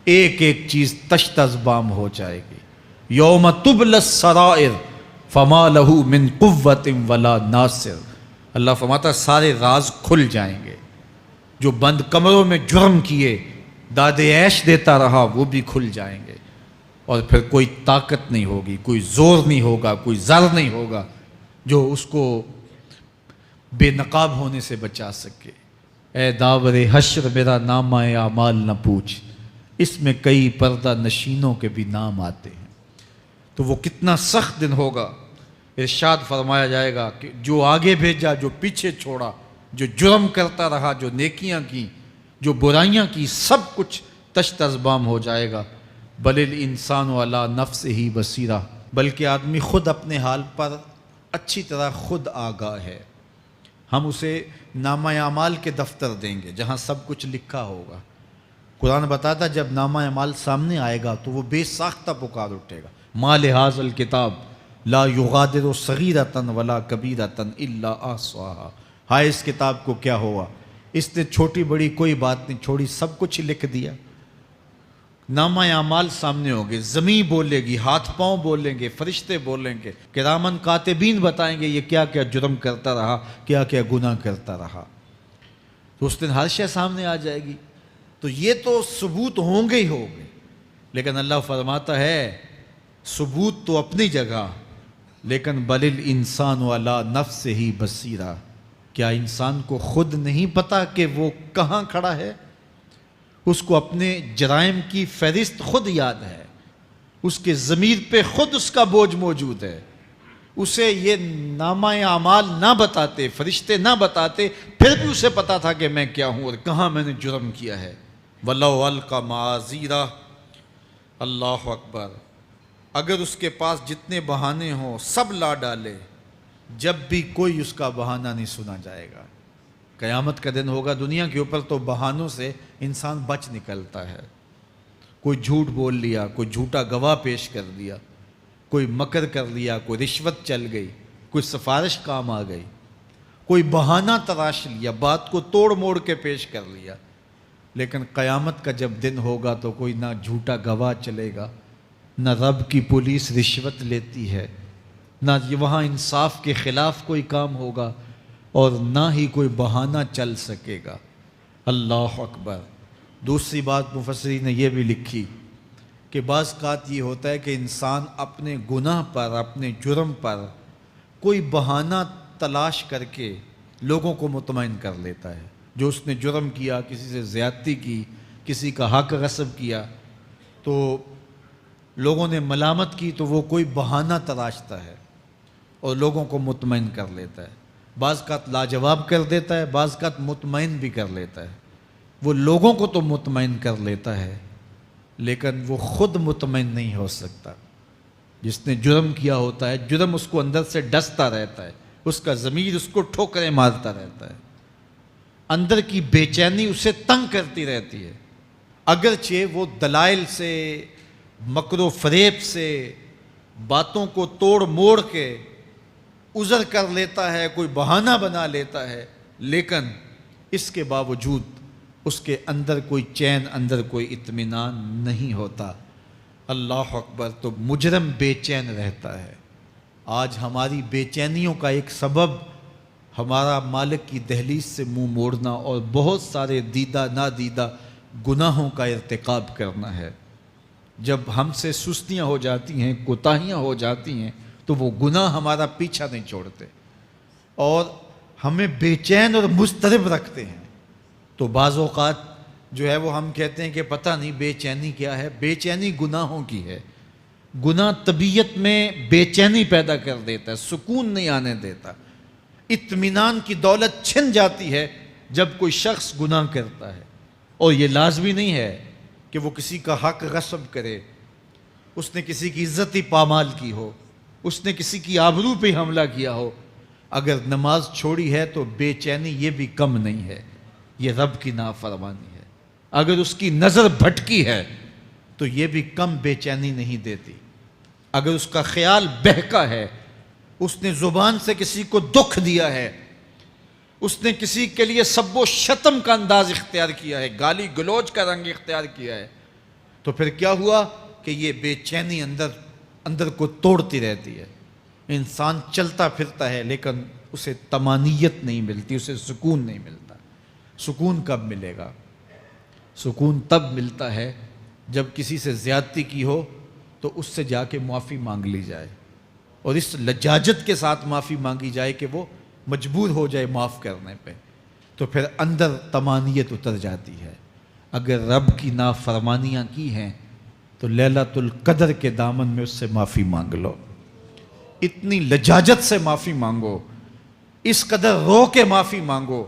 ایک ایک چیز تشت ازبام ہو جائے گی۔ یوم تبلی السرائر فما لہ من قوت ولا ناصر۔ اللہ فرماتا سارے راز کھل جائیں گے، جو بند کمروں میں جرم کیے، داد عیش دیتا رہا، وہ بھی کھل جائیں گے، اور پھر کوئی طاقت نہیں ہوگی، کوئی زور نہیں ہوگا، کوئی زر نہیں ہوگا جو اس کو بے نقاب ہونے سے بچا سکے۔ اے داور حشر میرا نامہ اعمال نہ پوچھ، اس میں کئی پردہ نشینوں کے بھی نام آتے ہیں۔ تو وہ کتنا سخت دن ہوگا۔ ارشاد فرمایا جائے گا کہ جو آگے بھیجا، جو پیچھے چھوڑا، جو جرم کرتا رہا، جو نیکیاں کی، جو برائیاں کی، سب کچھ تشت ازبام ہو جائے گا۔ بل الانسان علی نفسہ بصیرہ۔ بلکہ آدمی خود اپنے حال پر اچھی طرح خود آگاہ ہے. ہم اسے نامہ اعمال کے دفتر دیں گے جہاں سب کچھ لکھا ہوگا. قرآن بتاتا جب نامہ اعمال سامنے آئے گا تو وہ بے ساختہ پکار اٹھے گا, ما لہذا الکتاب لا یغادر صغیرۃ ولا کبیرۃ الا احصاها. ہائے اس کتاب کو کیا ہوا, اس نے چھوٹی بڑی کوئی بات نہیں چھوڑی, سب کچھ لکھ دیا. نامہ اعمال سامنے ہوگے, زمین بولے گی, ہاتھ پاؤں بولیں گے, فرشتے بولیں گے, کرامن کاتبین بتائیں گے یہ کیا کیا جرم کرتا رہا, کیا کیا گناہ کرتا رہا. تو اس دن ہر شے سامنے آ جائے گی. تو یہ تو ثبوت ہوں گے ہی ہوں گے, لیکن اللہ فرماتا ہے ثبوت تو اپنی جگہ, لیکن بل الانسان علی نفسہ بصیرہ. کیا انسان کو خود نہیں پتا کہ وہ کہاں کھڑا ہے؟ اس کو اپنے جرائم کی فہرست خود یاد ہے, اس کے ضمیر پہ خود اس کا بوجھ موجود ہے. اسے یہ نامہ اعمال نہ بتاتے, فرشتے نہ بتاتے, پھر بھی اسے پتا تھا کہ میں کیا ہوں اور کہاں میں نے جرم کیا ہے. وَلَوْ أَلْقَى مَعَاذِيرَهُ. اللہ اکبر. اگر اس کے پاس جتنے بہانے ہوں سب لا ڈالے, جب بھی کوئی اس کا بہانہ نہیں سنا جائے گا. قیامت کا دن ہوگا, دنیا کے اوپر تو بہانوں سے انسان بچ نکلتا ہے. کوئی جھوٹ بول لیا, کوئی جھوٹا گواہ پیش کر دیا, کوئی مکر کر لیا, کوئی رشوت چل گئی, کوئی سفارش کام آ گئی, کوئی بہانہ تراش لیا, بات کو توڑ موڑ کے پیش کر لیا. لیکن قیامت کا جب دن ہوگا تو کوئی نہ جھوٹا گواہ چلے گا, نہ رب کی پولیس رشوت لیتی ہے, نہ وہاں انصاف کے خلاف کوئی کام ہوگا, اور نہ ہی کوئی بہانہ چل سکے گا. اللہ اکبر. دوسری بات مفسرین نے یہ بھی لکھی کہ بعض اوقات یہ ہوتا ہے کہ انسان اپنے گناہ پر, اپنے جرم پر کوئی بہانہ تلاش کر کے لوگوں کو مطمئن کر لیتا ہے. جو اس نے جرم کیا, کسی سے زیادتی کی, کسی کا حق غصب کیا, تو لوگوں نے ملامت کی تو وہ کوئی بہانہ تلاشتا ہے اور لوگوں کو مطمئن کر لیتا ہے. بعض کا لاجواب کر دیتا ہے, بعض کا مطمئن بھی کر لیتا ہے. وہ لوگوں کو تو مطمئن کر لیتا ہے لیکن وہ خود مطمئن نہیں ہو سکتا. جس نے جرم کیا ہوتا ہے, جرم اس کو اندر سے ڈستا رہتا ہے, اس کا ضمیر اس کو ٹھوکریں مارتا رہتا ہے, اندر کی بے چینی اسے تنگ کرتی رہتی ہے. اگرچہ وہ دلائل سے, مکر و فریب سے, باتوں کو توڑ موڑ کے عذر کر لیتا ہے, کوئی بہانہ بنا لیتا ہے, لیکن اس کے باوجود اس کے اندر کوئی چین, اندر کوئی اطمینان نہیں ہوتا. اللہ اکبر. تو مجرم بے چین رہتا ہے. آج ہماری بے چینیوں کا ایک سبب ہمارا مالک کی دہلیز سے منہ موڑنا اور بہت سارے دیدہ نادیدہ گناہوں کا ارتکاب کرنا ہے. جب ہم سے سستیاں ہو جاتی ہیں, کوتاہیاں ہو جاتی ہیں, تو وہ گناہ ہمارا پیچھا نہیں چھوڑتے اور ہمیں بے چین اور مضطرب رکھتے ہیں. تو بعض اوقات جو ہے وہ ہم کہتے ہیں کہ پتہ نہیں بے چینی کیا ہے. بے چینی گناہوں کی ہے. گناہ طبیعت میں بے چینی پیدا کر دیتا ہے, سکون نہیں آنے دیتا. اطمینان کی دولت چھن جاتی ہے جب کوئی شخص گناہ کرتا ہے. اور یہ لازمی نہیں ہے کہ وہ کسی کا حق غصب کرے, اس نے کسی کی عزت ہی پامال کی ہو, اس نے کسی کی آبرو پہ حملہ کیا ہو. اگر نماز چھوڑی ہے تو بے چینی یہ بھی کم نہیں ہے, یہ رب کی نافرمانی ہے. اگر اس کی نظر بھٹکی ہے تو یہ بھی کم بے چینی نہیں دیتی. اگر اس کا خیال بہکا ہے, اس نے زبان سے کسی کو دکھ دیا ہے, اس نے کسی کے لیے سب و شتم کا انداز اختیار کیا ہے, گالی گلوچ کا رنگ اختیار کیا ہے, تو پھر کیا ہوا کہ یہ بے چینی اندر کو توڑتی رہتی ہے. انسان چلتا پھرتا ہے لیکن اسے طمانیت نہیں ملتی, اسے سکون نہیں ملتا. سکون کب ملے گا؟ سکون تب ملتا ہے جب کسی سے زیادتی کی ہو تو اس سے جا کے معافی مانگ لی جائے, اور اس لجاجت کے ساتھ معافی مانگی جائے کہ وہ مجبور ہو جائے معاف کرنے پہ, تو پھر اندر طمانیت اتر جاتی ہے. اگر رب کی نافرمانیاں کی ہیں تو لیلۃ القدر کے دامن میں اس سے معافی مانگ لو, اتنی لجاجت سے معافی مانگو, اس قدر رو کے معافی مانگو,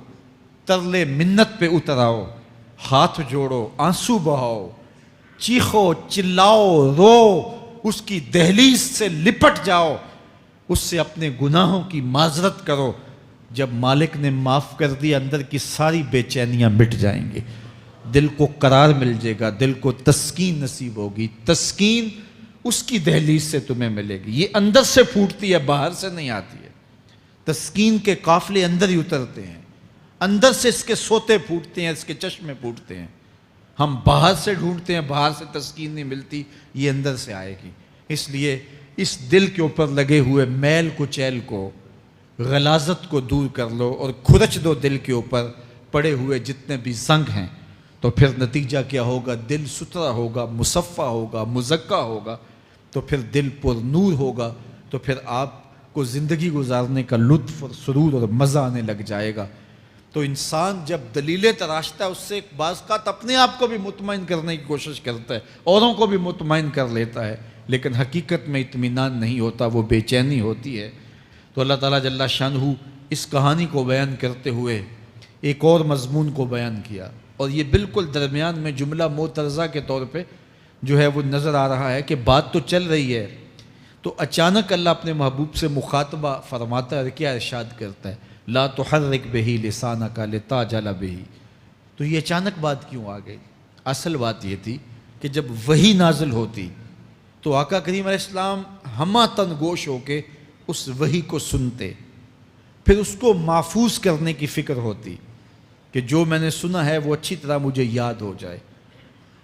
ترلے منت پہ اتر آؤ, ہاتھ جوڑو, آنسو بہاؤ, چیخو, چلاؤ, رو, اس کی دہلیز سے لپٹ جاؤ اس سے اپنے گناہوں کی معذرت کرو. جب مالک نے معاف کر دیا اندر کی ساری بے چینیاں مٹ جائیں گی, دل کو قرار مل جائے گا, دل کو تسکین نصیب ہوگی. تسکین اس کی دہلیز سے تمہیں ملے گی. یہ اندر سے پھوٹتی ہے, باہر سے نہیں آتی ہے. تسکین کے قافلے اندر ہی اترتے ہیں, اندر سے اس کے سوتے پھوٹتے ہیں, اس کے چشمے پھوٹتے ہیں. ہم باہر سے ڈھونڈتے ہیں, باہر سے تسکین نہیں ملتی, یہ اندر سے آئے گی. اس لیے اس دل کے اوپر لگے ہوئے میل کچیل کو, غلاظت کو دور کر لو اور کھرچ دو دل کے اوپر پڑے ہوئے جتنے بھی زنگ ہیں. تو پھر نتیجہ کیا ہوگا؟ دل ستھرا ہوگا, مصفہ ہوگا, مزکا ہوگا. تو پھر دل پر نور ہوگا. تو پھر آپ کو زندگی گزارنے کا لطف اور سرور اور مزہ آنے لگ جائے گا. تو انسان جب دلیلیں تراشتا ہے, اس سے ایک بعض کا اپنے آپ کو بھی مطمئن کرنے کی کوشش کرتا ہے, اوروں کو بھی مطمئن کر لیتا ہے, لیکن حقیقت میں اطمینان نہیں ہوتا, وہ بے چینی ہوتی ہے. تو اللہ تعالیٰ جل شانہ اس کہانی کو بیان کرتے ہوئے ایک اور مضمون کو بیان کیا, اور یہ بالکل درمیان میں جملہ معترضہ کے طور پہ جو ہے وہ نظر آ رہا ہے کہ بات تو چل رہی ہے, تو اچانک اللہ اپنے محبوب سے مخاطبہ فرماتا ہے اور کیا ارشاد کرتا ہے؟ لا تحرک بہ لسانک لتعجل بہ. تو یہ اچانک بات کیوں آ گئی؟ اصل بات یہ تھی کہ جب وحی نازل ہوتی تو آقا کریم علیہ السلام ہمہ تن گوش ہو کے اس وحی کو سنتے, پھر اس کو محفوظ کرنے کی فکر ہوتی کہ جو میں نے سنا ہے وہ اچھی طرح مجھے یاد ہو جائے.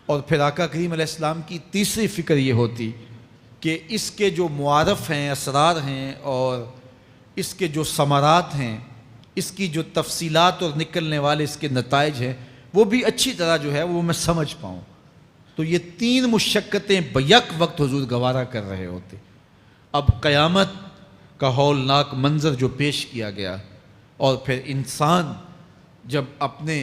اور پھر آقا کریم علیہ السلام کی تیسری فکر یہ ہوتی کہ اس کے جو معارف ہیں, اسرار ہیں, اور اس کے جو ثمرات ہیں, اس کی جو تفصیلات اور نکلنے والے اس کے نتائج ہیں, وہ بھی اچھی طرح جو ہے وہ میں سمجھ پاؤں. تو یہ تین مشقتیں بیک وقت حضور گوارا کر رہے ہوتے. اب قیامت کا ہولناک منظر جو پیش کیا گیا, اور پھر انسان جب اپنے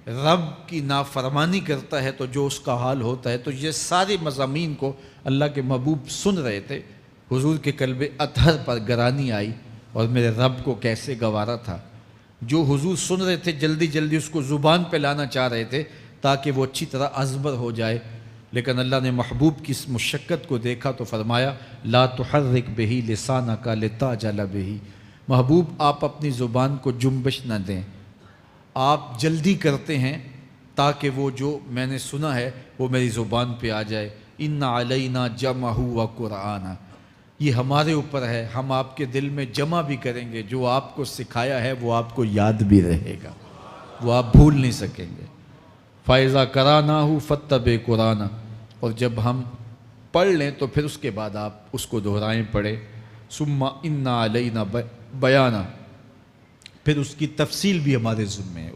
رب کی نافرمانی کرتا ہے تو جو اس کا حال ہوتا ہے, تو یہ سارے مضامین کو اللہ کے محبوب سن رہے تھے. حضور کے قلب اطہر پر گرانی آئی, اور میرے رب کو کیسے گوارا تھا. جو حضور سن رہے تھے جلدی جلدی اس کو زبان پہ لانا چاہ رہے تھے تاکہ وہ اچھی طرح ازبر ہو جائے, لیکن اللہ نے محبوب کی اس مشقت کو دیکھا تو فرمایا لا تحرک بہ لسانک لتعجل بہ. محبوب آپ اپنی زبان کو جنبش نہ دیں, آپ جلدی کرتے ہیں تاکہ وہ جو میں نے سنا ہے وہ میری زبان پہ آ جائے. ان علینا جمعہ و قرآن, یہ ہمارے اوپر ہے, ہم آپ کے دل میں جمع بھی کریں گے. جو آپ کو سکھایا ہے وہ آپ کو یاد بھی رہے گا, وہ آپ بھول نہیں سکیں گے. فَإِذَا قَرَأْنَاهُ فَاتَّبِعْ قُرْآنَهُ, اور جب ہم پڑھ لیں تو پھر اس کے بعد آپ اس کو دہرائیں پڑھیں. ثُمَّ إِنَّ عَلَيْنَا بَيَانًا, پھر اس کی تفصیل بھی ہمارے ذمہ ہے,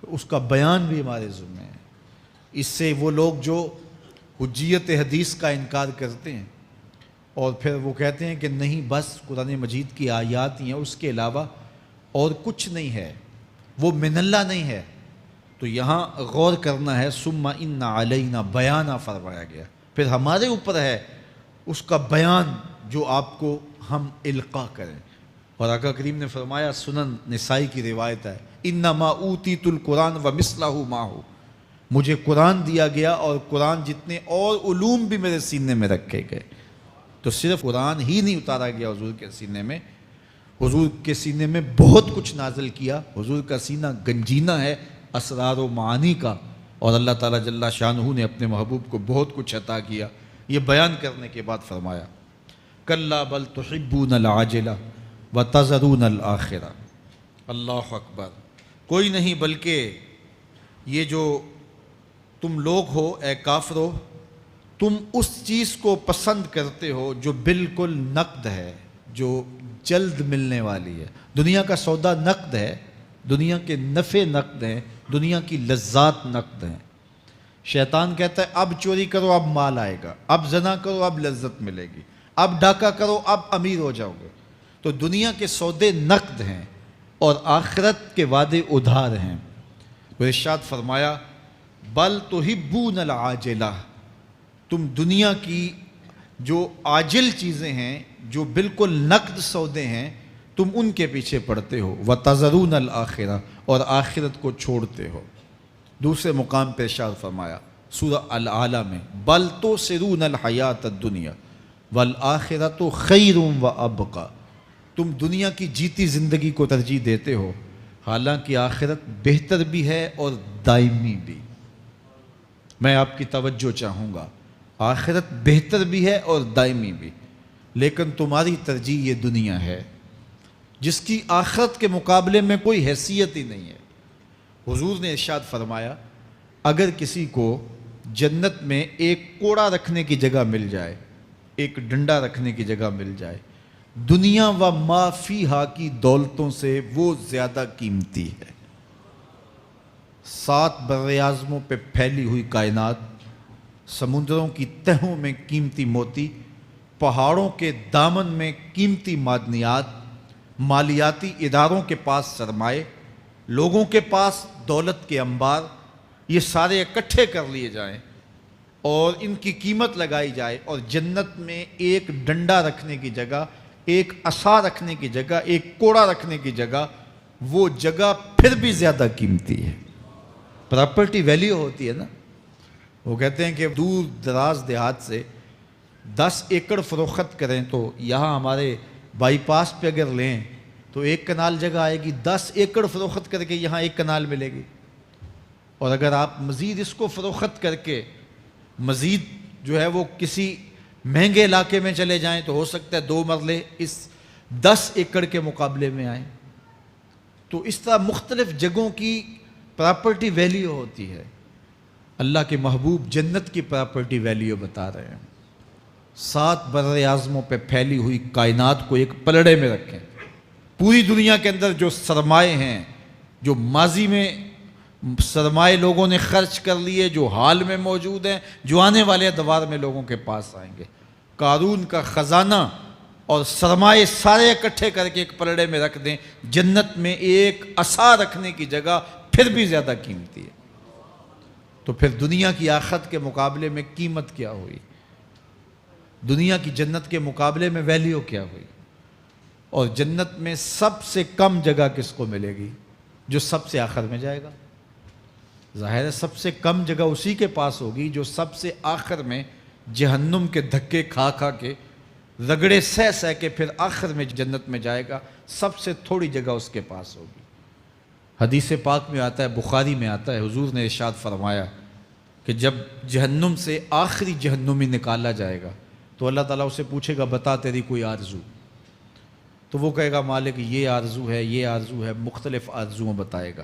اس کا بیان بھی ہمارے ذمہ ہے. اس سے وہ لوگ جو حجیت حدیث کا انکار کرتے ہیں اور پھر وہ کہتے ہیں کہ نہیں بس قرآن مجید کی آیات ہی ہیں, اس کے علاوہ اور کچھ نہیں ہے, وہ من اللہ نہیں ہے, تو یہاں غور کرنا ہے. ثم ان علینا بیانہ فرمایا گیا, پھر ہمارے اوپر ہے اس کا بیان جو آپ کو ہم القاء کریں. اور آقا کریم نے فرمایا, سنن نسائی کی روایت ہے, انما اوتیت القرآن ومثلہ معہ, مجھے قرآن دیا گیا اور قرآن جتنے اور علوم بھی میرے سینے میں رکھے گئے. تو صرف قرآن ہی نہیں اتارا گیا حضور کے سینے میں, حضور کے سینے میں بہت کچھ نازل کیا. حضور کا سینہ گنجینہ ہے اسرار و معانی کا, اور اللہ تعالیٰ جل شانہ نے اپنے محبوب کو بہت کچھ عطا کیا. یہ بیان کرنے کے بعد فرمایا کلا بل تحبون العاجلہ وتذرون الآخرہ. اللہ اکبر. کوئی نہیں بلکہ یہ جو تم لوگ ہو اے کافرو, تم اس چیز کو پسند کرتے ہو جو بالکل نقد ہے, جو جلد ملنے والی ہے. دنیا کا سودا نقد ہے, دنیا کے نفع نقد ہیں, دنیا کی لذات نقد ہیں. شیطان کہتا ہے اب چوری کرو اب مال آئے گا, اب زنا کرو اب لذت ملے گی, اب ڈاکہ کرو اب امیر ہو جاؤ گے. تو دنیا کے سودے نقد ہیں اور آخرت کے وعدے ادھار ہیں. تو ارشاد فرمایا بل تحبون العاجلہ, تم دنیا کی جو عاجل چیزیں ہیں, جو بالکل نقد سودے ہیں, تم ان کے پیچھے پڑتے ہو. وتذرون الآخرہ, اور آخرت کو چھوڑتے ہو. دوسرے مقام پہ ارشاد فرمایا سورہ الاعلیٰ میں بل تؤثرون الحیات الدنیا والآخرۃ خیر وابقیٰ, تم دنیا کی جیتی زندگی کو ترجیح دیتے ہو، حالانکہ آخرت بہتر بھی ہے اور دائمی بھی۔ میں آپ کی توجہ چاہوں گا، آخرت بہتر بھی ہے اور دائمی بھی، لیکن تمہاری ترجیح یہ دنیا ہے جس کی آخرت کے مقابلے میں کوئی حیثیت ہی نہیں ہے۔ حضور نے ارشاد فرمایا، اگر کسی کو جنت میں ایک کوڑا رکھنے کی جگہ مل جائے، ایک ڈنڈا رکھنے کی جگہ مل جائے، دنیا و ما فیہا کی دولتوں سے وہ زیادہ قیمتی ہے۔ 7 براعظموں پہ پھیلی ہوئی کائنات، سمندروں کی تہوں میں قیمتی موتی، پہاڑوں کے دامن میں قیمتی معدنیات، مالیاتی اداروں کے پاس سرمائے، لوگوں کے پاس دولت کے انبار، یہ سارے اکٹھے کر لیے جائیں اور ان کی قیمت لگائی جائے، اور جنت میں ایک ڈنڈا رکھنے کی جگہ، ایک عصا رکھنے کی جگہ، ایک کوڑا رکھنے کی جگہ، وہ جگہ پھر بھی زیادہ قیمتی ہے۔ پراپرٹی ویلیو ہوتی ہے نا، وہ کہتے ہیں کہ دور دراز دیہات سے 10 ایکڑ فروخت کریں تو یہاں ہمارے بائی پاس پہ اگر لیں تو 1 کنال جگہ آئے گی، 10 ایکڑ فروخت کر کے یہاں 1 کنال ملے گی۔ اور اگر آپ مزید اس کو فروخت کر کے مزید جو ہے وہ کسی مہنگے علاقے میں چلے جائیں تو ہو سکتا ہے 2 مرلے اس 10 ایکڑ کے مقابلے میں آئیں۔ تو اس طرح مختلف جگہوں کی پراپرٹی ویلیو ہوتی ہے۔ اللہ کے محبوب جنت کی پراپرٹی ویلیو بتا رہے ہیں۔ 7 براعظموں پہ پھیلی ہوئی کائنات کو ایک پلڑے میں رکھیں، پوری دنیا کے اندر جو سرمائے ہیں، جو ماضی میں سرمائے لوگوں نے خرچ کر لیے، جو حال میں موجود ہیں، جو آنے والے ادوار میں لوگوں کے پاس آئیں گے، قارون کا خزانہ اور سرمائے سارے اکٹھے کر کے ایک پلڑے میں رکھ دیں، جنت میں ایک عصا رکھنے کی جگہ پھر بھی زیادہ قیمتی ہے۔ تو پھر دنیا کی آخرت کے مقابلے میں قیمت کیا ہوئی؟ دنیا کی جنت کے مقابلے میں ویلیو کیا ہوئی؟ اور جنت میں سب سے کم جگہ کس کو ملے گی؟ جو سب سے آخر میں جائے گا۔ ظاہر ہے سب سے کم جگہ اسی کے پاس ہوگی جو سب سے آخر میں جہنم کے دھکے کھا کھا کے، رگڑے سہ سہ کے پھر آخر میں جنت میں جائے گا۔ سب سے تھوڑی جگہ اس کے پاس ہوگی۔ حدیث پاک میں آتا ہے، بخاری میں آتا ہے، حضور نے ارشاد فرمایا کہ جب جہنم سے آخری جہنمی نکالا جائے گا تو اللہ تعالیٰ اسے پوچھے گا، بتا تیری کوئی آرزو؟ تو وہ کہے گا، مالک یہ آرزو ہے، یہ آرزو ہے، مختلف آرزویں بتائے گا۔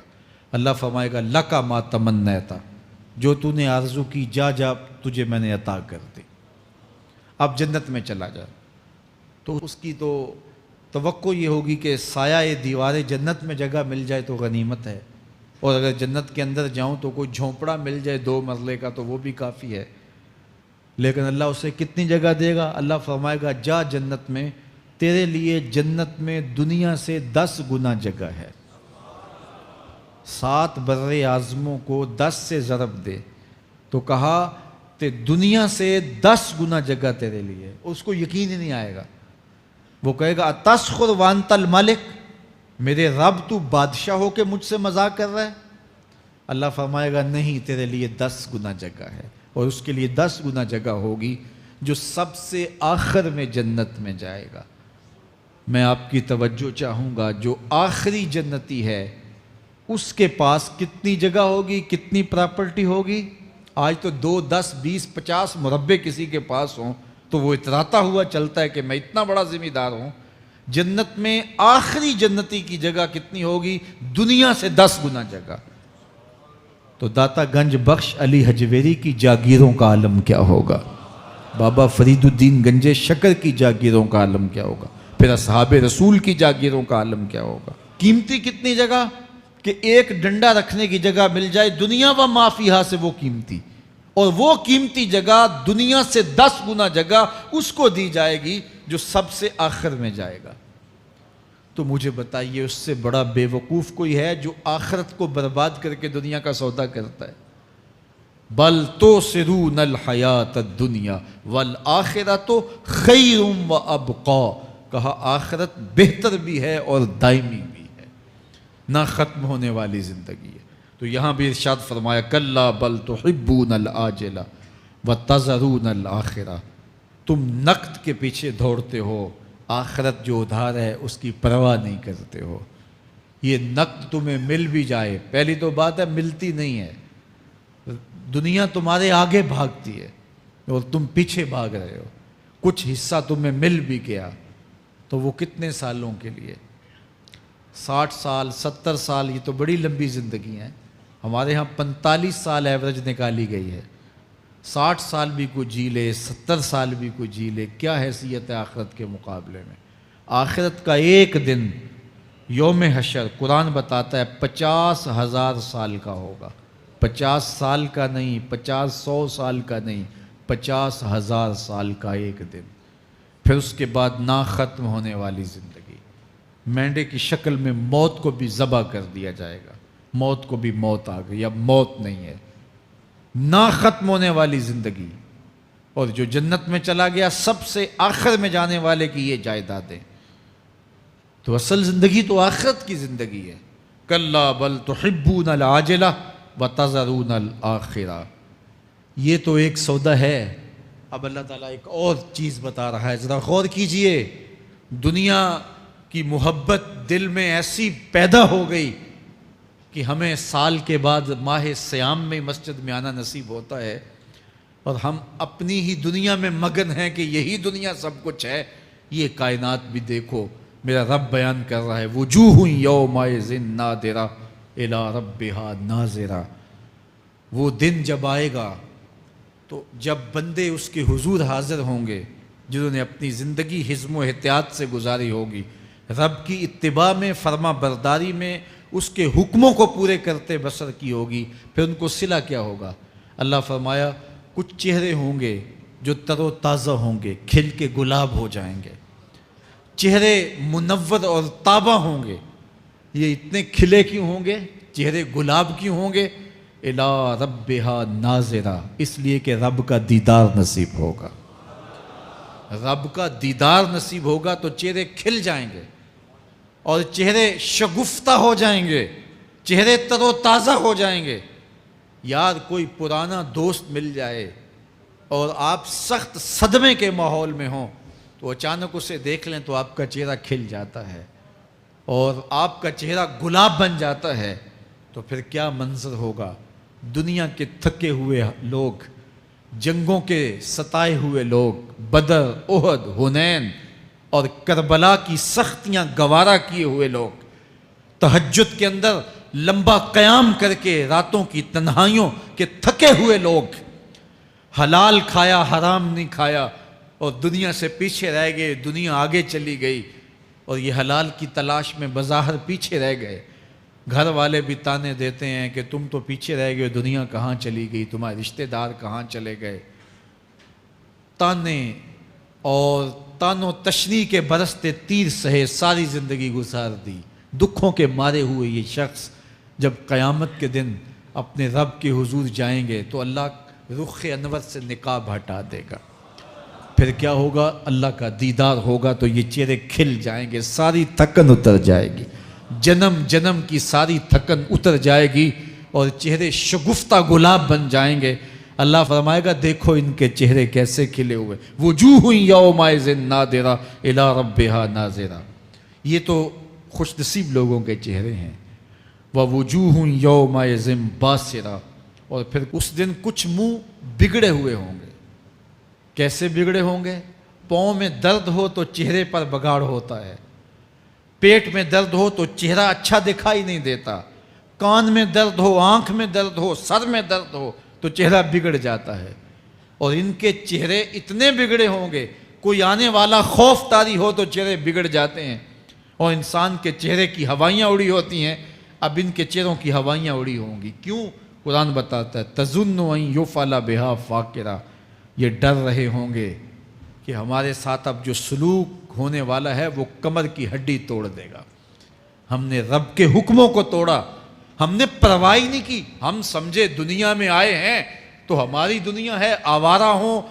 اللہ فرمائے گا، لکا ما تمنیتا، جو تو نے آرزو کی جا جا تجھے میں نے عطا کر دی، اب جنت میں چلا جا۔ تو اس کی تو توقع یہ ہوگی کہ سایہ دیوار جنت میں جگہ مل جائے تو غنیمت ہے، اور اگر جنت کے اندر جاؤں تو کوئی جھونپڑا مل جائے 2 مرلے کا تو وہ بھی کافی ہے۔ لیکن اللہ اسے کتنی جگہ دے گا؟ اللہ فرمائے گا، جا جنت میں، تیرے لیے جنت میں دنیا سے 10 گنا جگہ ہے۔ 7 براعظموں کو 10 سے ضرب دے تو کہا کہ دنیا سے 10 گنا جگہ تیرے لیے۔ اس کو یقین ہی نہیں آئے گا، وہ کہے گا، اتسخر وانت الملک، میرے رب تو بادشاہ ہو کے مجھ سے مذاق کر رہا ہے؟ اللہ فرمائے گا، نہیں، تیرے لیے 10 گنا جگہ ہے، اور اس کے لیے 10 گنا جگہ ہوگی جو سب سے آخر میں جنت میں جائے گا۔ میں آپ کی توجہ چاہوں گا، جو آخری جنتی ہے اس کے پاس کتنی جگہ ہوگی، کتنی پراپرٹی ہوگی؟ آج تو 2، 10، 20، 50 مربع کسی کے پاس ہوں تو وہ اتراتا ہوا چلتا ہے کہ میں اتنا بڑا ذمہ دار ہوں۔ جنت میں آخری جنتی کی جگہ کتنی ہوگی؟ دنیا سے 10 گنا جگہ۔ تو داتا گنج بخش علی حجویری کی جاگیروں کا عالم کیا ہوگا؟ بابا فرید الدین گنجے شکر کی جاگیروں کا عالم کیا ہوگا؟ پھر اصحاب رسول کی جاگیروں کا عالم کیا ہوگا؟ قیمتی کتنی جگہ کہ ایک ڈنڈا رکھنے کی جگہ مل جائے، دنیا و ما فیہا سے وہ قیمتی، اور وہ قیمتی جگہ دنیا سے 10 گنا جگہ اس کو دی جائے گی جو سب سے آخر میں جائے گا۔ تو مجھے بتائیے، اس سے بڑا بے وقوف کوئی ہے جو آخرت کو برباد کر کے دنیا کا سودا کرتا ہے؟ بل تؤثرون الحیات الدنیا والآخرۃ خیر وابقیٰ، کہا آخرت بہتر بھی ہے اور دائمی بھی ہے، نہ ختم ہونے والی زندگی ہے۔ تو یہاں بھی ارشاد فرمایا، کلا بل تحبون العاجلہ وتذرون الآخرہ، تم نقد کے پیچھے دوڑتے ہو، آخرت جو ادھار ہے اس کی پرواہ نہیں کرتے ہو۔ یہ نقد تمہیں مل بھی جائے، پہلی تو بات ہے ملتی نہیں ہے، دنیا تمہارے آگے بھاگتی ہے اور تم پیچھے بھاگ رہے ہو۔ کچھ حصہ تمہیں مل بھی گیا تو وہ کتنے سالوں کے لیے؟ 60 سال 70 سال، یہ تو بڑی لمبی زندگی ہیں۔ ہمارے ہاں 45 سال ایوریج نکالی گئی ہے۔ 60 سال بھی کوئی جی لے، 70 سال بھی کوئی جی لے، کیا حیثیت ہے آخرت کے مقابلے میں؟ آخرت کا ایک دن یوم حشر قرآن بتاتا ہے 50,000 سال کا ہوگا۔ 50 سال کا نہیں، 100 سال کا نہیں، 50,000 سال کا ایک دن۔ پھر اس کے بعد نہ ختم ہونے والی زندگی، مینڈے کی شکل میں موت کو بھی ذبح کر دیا جائے گا۔ موت کو بھی موت آ گئی، اب موت نہیں ہے، نہ ختم ہونے والی زندگی۔ اور جو جنت میں چلا گیا سب سے آخر میں جانے والے کی یہ جائیدادیں۔ تو اصل زندگی تو آخرت کی زندگی ہے۔ کلا بل تحبون العاجلہ وتذرون الآخرہ، یہ تو ایک سودا ہے۔ اب اللہ تعالیٰ ایک اور چیز بتا رہا ہے، ذرا غور کیجئے۔ دنیا کی محبت دل میں ایسی پیدا ہو گئی کہ ہمیں سال کے بعد ماہ سیام میں مسجد میں آنا نصیب ہوتا ہے، اور ہم اپنی ہی دنیا میں مگن ہیں کہ یہی دنیا سب کچھ ہے۔ یہ کائنات بھی دیکھو، میرا رب بیان کر رہا ہے، وجوہ یومئذ ناظرہ الی ربہا ناظرہ۔ وہ دن جب آئے گا تو جب بندے اس کے حضور حاضر ہوں گے، جنہوں نے اپنی زندگی حزم و احتیاط سے گزاری ہوگی، رب کی اتباع میں، فرما برداری میں، اس کے حکموں کو پورے کرتے بسر کی ہوگی، پھر ان کو صلہ کیا ہوگا؟ اللہ فرمایا کچھ چہرے ہوں گے جو تر و تازہ ہوں گے، کھل کے گلاب ہو جائیں گے، چہرے منور اور تابہ ہوں گے۔ یہ اتنے کھلے کیوں ہوں گے؟ چہرے گلاب کیوں ہوں گے؟ الی ربہا ناظرہ، اس لیے کہ رب کا دیدار نصیب ہوگا۔ رب کا دیدار نصیب ہوگا تو چہرے کھل جائیں گے اور چہرے شگفتہ ہو جائیں گے، چہرے تر و تازہ ہو جائیں گے۔ یار کوئی پرانا دوست مل جائے اور آپ سخت صدمے کے ماحول میں ہوں تو اچانک اسے دیکھ لیں تو آپ کا چہرہ کھل جاتا ہے اور آپ کا چہرہ گلاب بن جاتا ہے، تو پھر کیا منظر ہوگا؟ دنیا کے تھکے ہوئے لوگ، جنگوں کے ستائے ہوئے لوگ، بدر، احد، حنین اور کربلا کی سختیاں گوارا کیے ہوئے لوگ، تہجد کے اندر لمبا قیام کر کے راتوں کی تنہائیوں کے تھکے ہوئے لوگ، حلال کھایا حرام نہیں کھایا اور دنیا سے پیچھے رہ گئے، دنیا آگے چلی گئی اور یہ حلال کی تلاش میں بظاہر پیچھے رہ گئے۔ گھر والے بھی تانے دیتے ہیں کہ تم تو پیچھے رہ گئے، دنیا کہاں چلی گئی، تمہارے رشتہ دار کہاں چلے گئے۔ تانے اور تان و تشنیع کے برستے تیر سہے ساری زندگی گزار دی۔ دکھوں کے مارے ہوئے یہ شخص جب قیامت کے دن اپنے رب کے حضور جائیں گے تو اللہ رخ انور سے نقاب ہٹا دے گا۔ پھر کیا ہوگا؟ اللہ کا دیدار ہوگا تو یہ چہرے کھل جائیں گے، ساری تھکن اتر جائے گی، جنم جنم کی ساری تھکن اتر جائے گی اور چہرے شگفتہ گلاب بن جائیں گے۔ اللہ فرمائے گا دیکھو ان کے چہرے کیسے کھلے ہوئے، وجوہ یومئذ ناظرہ الی ربہا ناظرہ۔ یہ تو خوش نصیب لوگوں کے چہرے ہیں۔ ووجوہ یومئذ باسرہ، اور پھر اس دن کچھ منہ بگڑے ہوئے ہوں گے۔ کیسے بگڑے ہوں گے؟ پاؤں میں درد ہو تو چہرے پر بگاڑ ہوتا ہے، پیٹ میں درد ہو تو چہرہ اچھا دکھائی نہیں دیتا، کان میں درد ہو، آنکھ میں درد ہو، سر میں درد ہو تو چہرہ بگڑ جاتا ہے۔ اور ان کے چہرے اتنے بگڑے ہوں گے، کوئی آنے والا خوف طاری ہو تو چہرے بگڑ جاتے ہیں۔ اور انسان کے چہرے کی ہوائیاں اڑی ہوتی ہیں، اب ان کے چہروں کی ہوائیاں اڑی ہوں گی۔ کیوں؟ قرآن بتاتا ہے تظن ان یفعل بہا فاقرہ، یہ ڈر رہے ہوں گے کہ ہمارے ساتھ اب جو سلوک ہونے والا ہے وہ کمر کی ہڈی توڑ دے گا۔ ہم نے رب کے حکموں کو توڑا، ہم نے پرواہ نہیں کی، ہم سمجھے دنیا میں آئے ہیں تو ہماری دنیا ہے، آوارہ ہوں،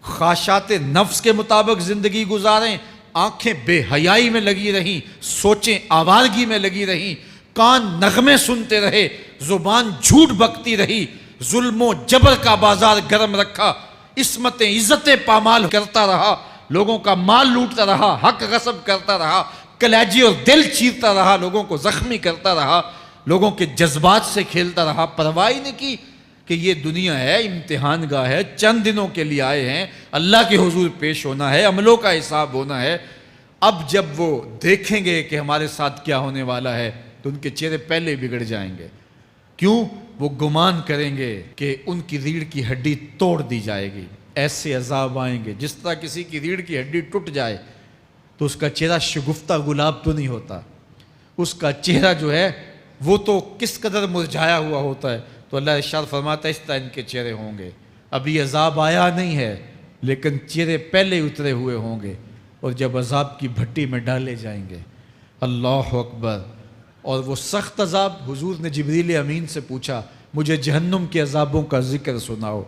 خواہشات نفس کے مطابق زندگی گزاریں، آنکھیں بے حیائی میں لگی رہیں، سوچیں آوارگی میں لگی رہیں، کان نغمے سنتے رہے، زبان جھوٹ بکتی رہی، ظلم و جبر کا بازار گرم رکھا، عصمتیں عزتیں پامال کرتا رہا، لوگوں کا مال لوٹتا رہا، حق غصب کرتا رہا، کلیجے اور دل چیرتا رہا، لوگوں کو زخمی کرتا رہا، لوگوں کے جذبات سے کھیلتا رہا، پرواہ ہی نہیں کی کہ یہ دنیا ہے، امتحان گاہ ہے، چند دنوں کے لیے آئے ہیں، اللہ کے حضور پیش ہونا ہے، عملوں کا حساب ہونا ہے۔ اب جب وہ دیکھیں گے کہ ہمارے ساتھ کیا ہونے والا ہے تو ان کے چہرے پہلے بگڑ جائیں گے۔ کیوں؟ وہ گمان کریں گے کہ ان کی ریڑھ کی ہڈی توڑ دی جائے گی، ایسے عذاب آئیں گے جس طرح کسی کی ریڑھ کی ہڈی ٹوٹ جائے تو اس کا چہرہ شگفتہ گلاب تو نہیں ہوتا، اس کا چہرہ جو ہے وہ تو کس قدر مرجھایا ہوا ہوتا ہے۔ تو اللہ ارشاد فرماتا ہے اس طرح ان کے چہرے ہوں گے۔ ابھی عذاب آیا نہیں ہے لیکن چہرے پہلے اترے ہوئے ہوں گے، اور جب عذاب کی بھٹی میں ڈالے جائیں گے، اللہ اکبر، اور وہ سخت عذاب، حضور نے جبریل امین سے پوچھا مجھے جہنم کے عذابوں کا ذکر سناؤ۔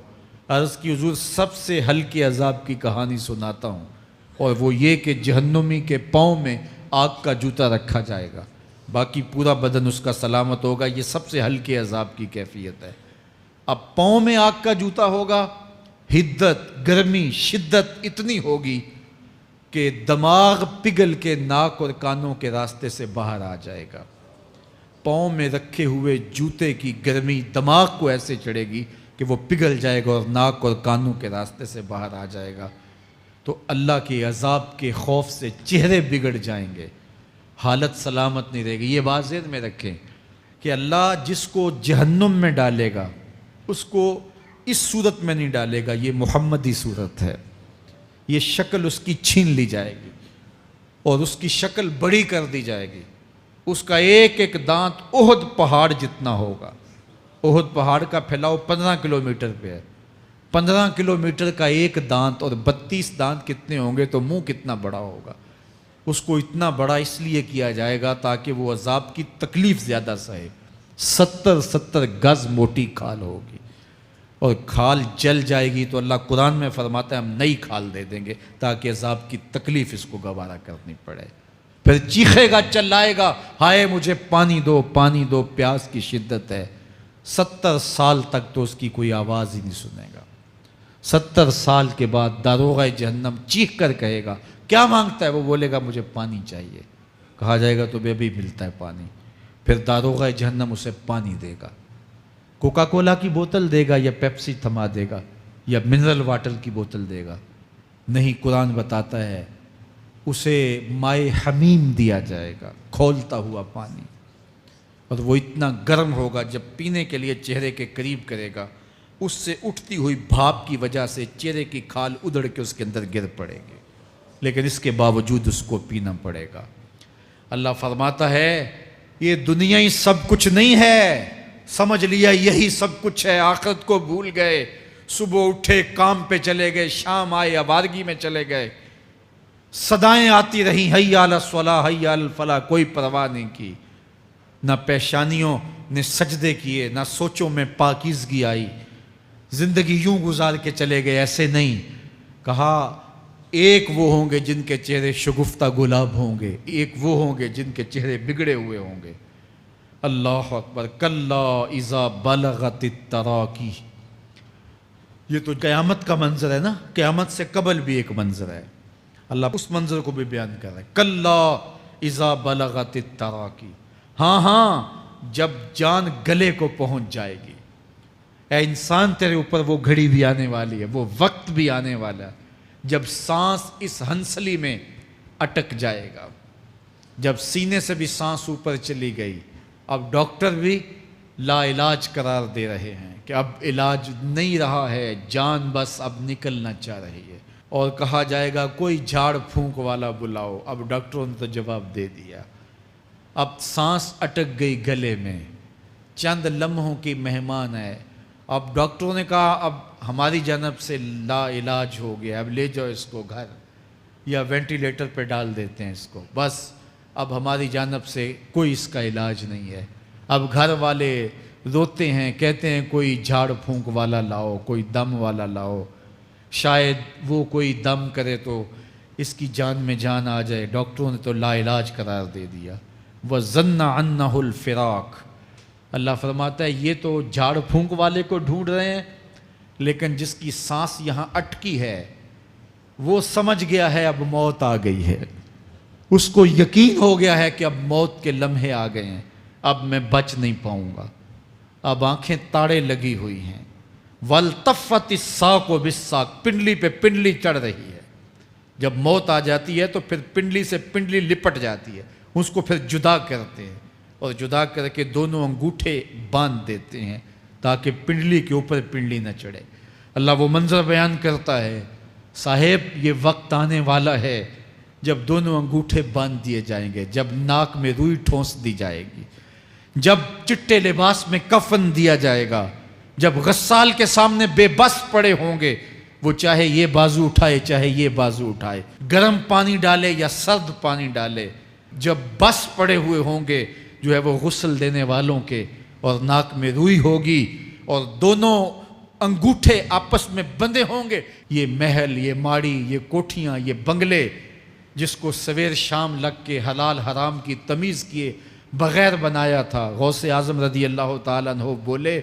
عرض کی حضور سب سے ہلکے عذاب کی کہانی سناتا ہوں، اور وہ یہ کہ جہنمی کے پاؤں میں آگ کا جوتا رکھا جائے گا، باقی پورا بدن اس کا سلامت ہوگا۔ یہ سب سے ہلکے عذاب کی کیفیت ہے۔ اب پاؤں میں آگ کا جوتا ہوگا، حدت، گرمی، شدت اتنی ہوگی کہ دماغ پگھل کے ناک اور کانوں کے راستے سے باہر آ جائے گا۔ پاؤں میں رکھے ہوئے جوتے کی گرمی دماغ کو ایسے چڑھے گی کہ وہ پگھل جائے گا اور ناک اور کانوں کے راستے سے باہر آ جائے گا۔ تو اللہ کے عذاب کے خوف سے چہرے بگڑ جائیں گے، حالت سلامت نہیں رہے گی۔ یہ بات ذہن میں رکھیں کہ اللہ جس کو جہنم میں ڈالے گا اس کو اس صورت میں نہیں ڈالے گا، یہ محمدی صورت ہے، یہ شکل اس کی چھین لی جائے گی اور اس کی شکل بڑی کر دی جائے گی۔ اس کا ایک ایک دانت احد پہاڑ جتنا ہوگا۔ احد پہاڑ کا پھیلاؤ 15 کلومیٹر پہ ہے، 15 کلومیٹر کا ایک دانت، اور 32 دانت کتنے ہوں گے تو منہ کتنا بڑا ہوگا۔ اس کو اتنا بڑا اس لیے کیا جائے گا تاکہ وہ عذاب کی تکلیف زیادہ سہے۔ 70 گز موٹی کھال ہوگی، اور کھال جل جائے گی تو اللہ قرآن میں فرماتا ہے ہم نئی کھال دے دیں گے تاکہ عذاب کی تکلیف اس کو گوارا کرنی پڑے۔ پھر چیخے گا، چلائے گا، ہائے مجھے پانی دو، پانی دو، پیاس کی شدت ہے۔ 70 سال تک تو اس کی کوئی آواز ہی نہیں سنے گا۔ 70 سال کے بعد داروغہ جہنم چیخ کر کہے گا کیا مانگتا ہے؟ وہ بولے گا مجھے پانی چاہیے۔ کہا جائے گا تو بھی ملتا ہے پانی۔ پھر داروغہ جہنم اسے پانی دے گا، کوکا کولا کی بوتل دے گا یا پیپسی تھما دے گا یا منرل واٹر کی بوتل دے گا؟ نہیں، قرآن بتاتا ہے اسے مائے حمیم دیا جائے گا، کھولتا ہوا پانی، اور وہ اتنا گرم ہوگا جب پینے کے لیے چہرے کے قریب کرے گا اس سے اٹھتی ہوئی بھاپ کی وجہ سے چہرے کی کھال ادڑ کے اس کے اندر گر پڑے گی، لیکن اس کے باوجود اس کو پینا پڑے گا۔ اللہ فرماتا ہے یہ دنیا ہی سب کچھ نہیں ہے، سمجھ لیا یہی سب کچھ ہے، آخرت کو بھول گئے، صبح اٹھے کام پہ چلے گئے، شام آئے آوارگی میں چلے گئے، صدائیں آتی رہیں حی علی الصلاۃ حی علی الفلاح، کوئی پرواہ نہیں کی، نہ پیشانیوں نے سجدے کیے، نہ سوچوں میں پاکیزگی آئی، زندگی یوں گزار کے چلے گئے۔ ایسے نہیں، کہا ایک وہ ہوں گے جن کے چہرے شگفتہ گلاب ہوں گے، ایک وہ ہوں گے جن کے چہرے بگڑے ہوئے ہوں گے۔ اللہ اکبر، کلا اذا بلغت التراقی، یہ تو قیامت کا منظر ہے نا، قیامت سے قبل بھی ایک منظر ہے، اللہ اس منظر کو بھی بیان کر رہا ہے۔ کلا اذا بلغت التراقی، ہاں ہاں جب جان گلے کو پہنچ جائے گی۔ اے انسان تیرے اوپر وہ گھڑی بھی آنے والی ہے، وہ وقت بھی آنے والا ہے جب سانس اس ہنسلی میں اٹک جائے گا، جب سینے سے بھی سانس اوپر چلی گئی، اب ڈاکٹر بھی لا علاج قرار دے رہے ہیں کہ اب علاج نہیں رہا ہے، جان بس اب نکلنا چاہ رہی ہے، اور کہا جائے گا کوئی جھاڑ پھونک والا بلاؤ۔ اب ڈاکٹروں نے تو جواب دے دیا، اب سانس اٹک گئی گلے میں، چند لمحوں کی مہمان ہے۔ اب ڈاکٹروں نے کہا اب ہماری جانب سے لا علاج ہو گیا، اب لے جاؤ اس کو گھر یا وینٹیلیٹر پہ ڈال دیتے ہیں اس کو، بس اب ہماری جانب سے کوئی اس کا علاج نہیں ہے۔ اب گھر والے روتے ہیں، کہتے ہیں کوئی جھاڑ پھونک والا لاؤ، کوئی دم والا لاؤ، شاید وہ کوئی دم کرے تو اس کی جان میں جان آ جائے۔ ڈاکٹروں نے تو لا علاج قرار دے دیا۔ وَظَنَّ عَنَّهُ الْفِرَاقُ، اللہ فرماتا ہے یہ تو جھاڑ پھونک والے کو ڈھونڈ رہے ہیں، لیکن جس کی سانس یہاں اٹکی ہے وہ سمجھ گیا ہے اب موت آ گئی ہے، اس کو یقین ہو گیا ہے کہ اب موت کے لمحے آ گئے ہیں، اب میں بچ نہیں پاؤں گا، اب آنکھیں تاڑے لگی ہوئی ہیں، وَالْتَفَّتِ السَّاقُ بِالسَّاقِ، پنڈلی پہ پنڈلی چڑھ رہی ہے۔ جب موت آ جاتی ہے تو پھر پنڈلی سے پنڈلی لپٹ جاتی ہے، اس کو پھر جدا کرتے ہیں اور جدا کر کے دونوں انگوٹھے باندھ دیتے ہیں تاکہ پنڈلی کے اوپر پنڈلی نہ چڑھے۔ اللہ وہ منظر بیان کرتا ہے، صاحب یہ وقت آنے والا ہے جب دونوں انگوٹھے باندھ دیے جائیں گے، جب ناک میں روئی ٹھونس دی جائے گی، جب چٹے لباس میں کفن دیا جائے گا، جب غسال کے سامنے بے بس پڑے ہوں گے، وہ چاہے یہ بازو اٹھائے چاہے یہ بازو اٹھائے، گرم پانی ڈالے یا سرد پانی ڈالے، جب بس پڑے ہوئے ہوں گے جو ہے وہ غسل دینے والوں کے، اور ناک میں روئی ہوگی اور دونوں انگوٹھے آپس میں بندھے ہوں گے۔ یہ محل، یہ ماڑی، یہ کوٹھیاں، یہ بنگلے جس کو سویر شام لگ کے حلال حرام کی تمیز کیے بغیر بنایا تھا، غوث اعظم رضی اللہ تعالیٰ عنہ بولے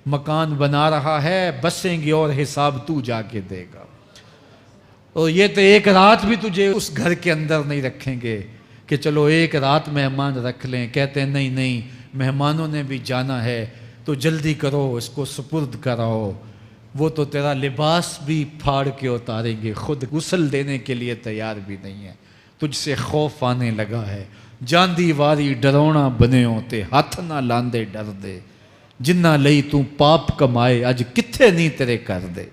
مکان بنا رہا ہے، بسیں گے اور حساب تو جا کے دے گا، اور یہ تو ایک رات بھی تجھے اس گھر کے اندر نہیں رکھیں گے کہ چلو ایک رات مہمان رکھ لیں۔ کہتے ہیں نہیں نہیں، مہمانوں نے بھی جانا ہے تو جلدی کرو، اس کو سپرد کراؤ، وہ تو تیرا لباس بھی پھاڑ کے اتاریں گے، خود غسل دینے کے لیے تیار بھی نہیں ہے، تجھ سے خوف آنے لگا ہے۔ جاندی واری ڈرونا بنے ہوتے، ہاتھ نہ لاندے ڈر دے، جنہ لئی تو پاپ کمائے اج کتھے نہیں تیرے کر دے۔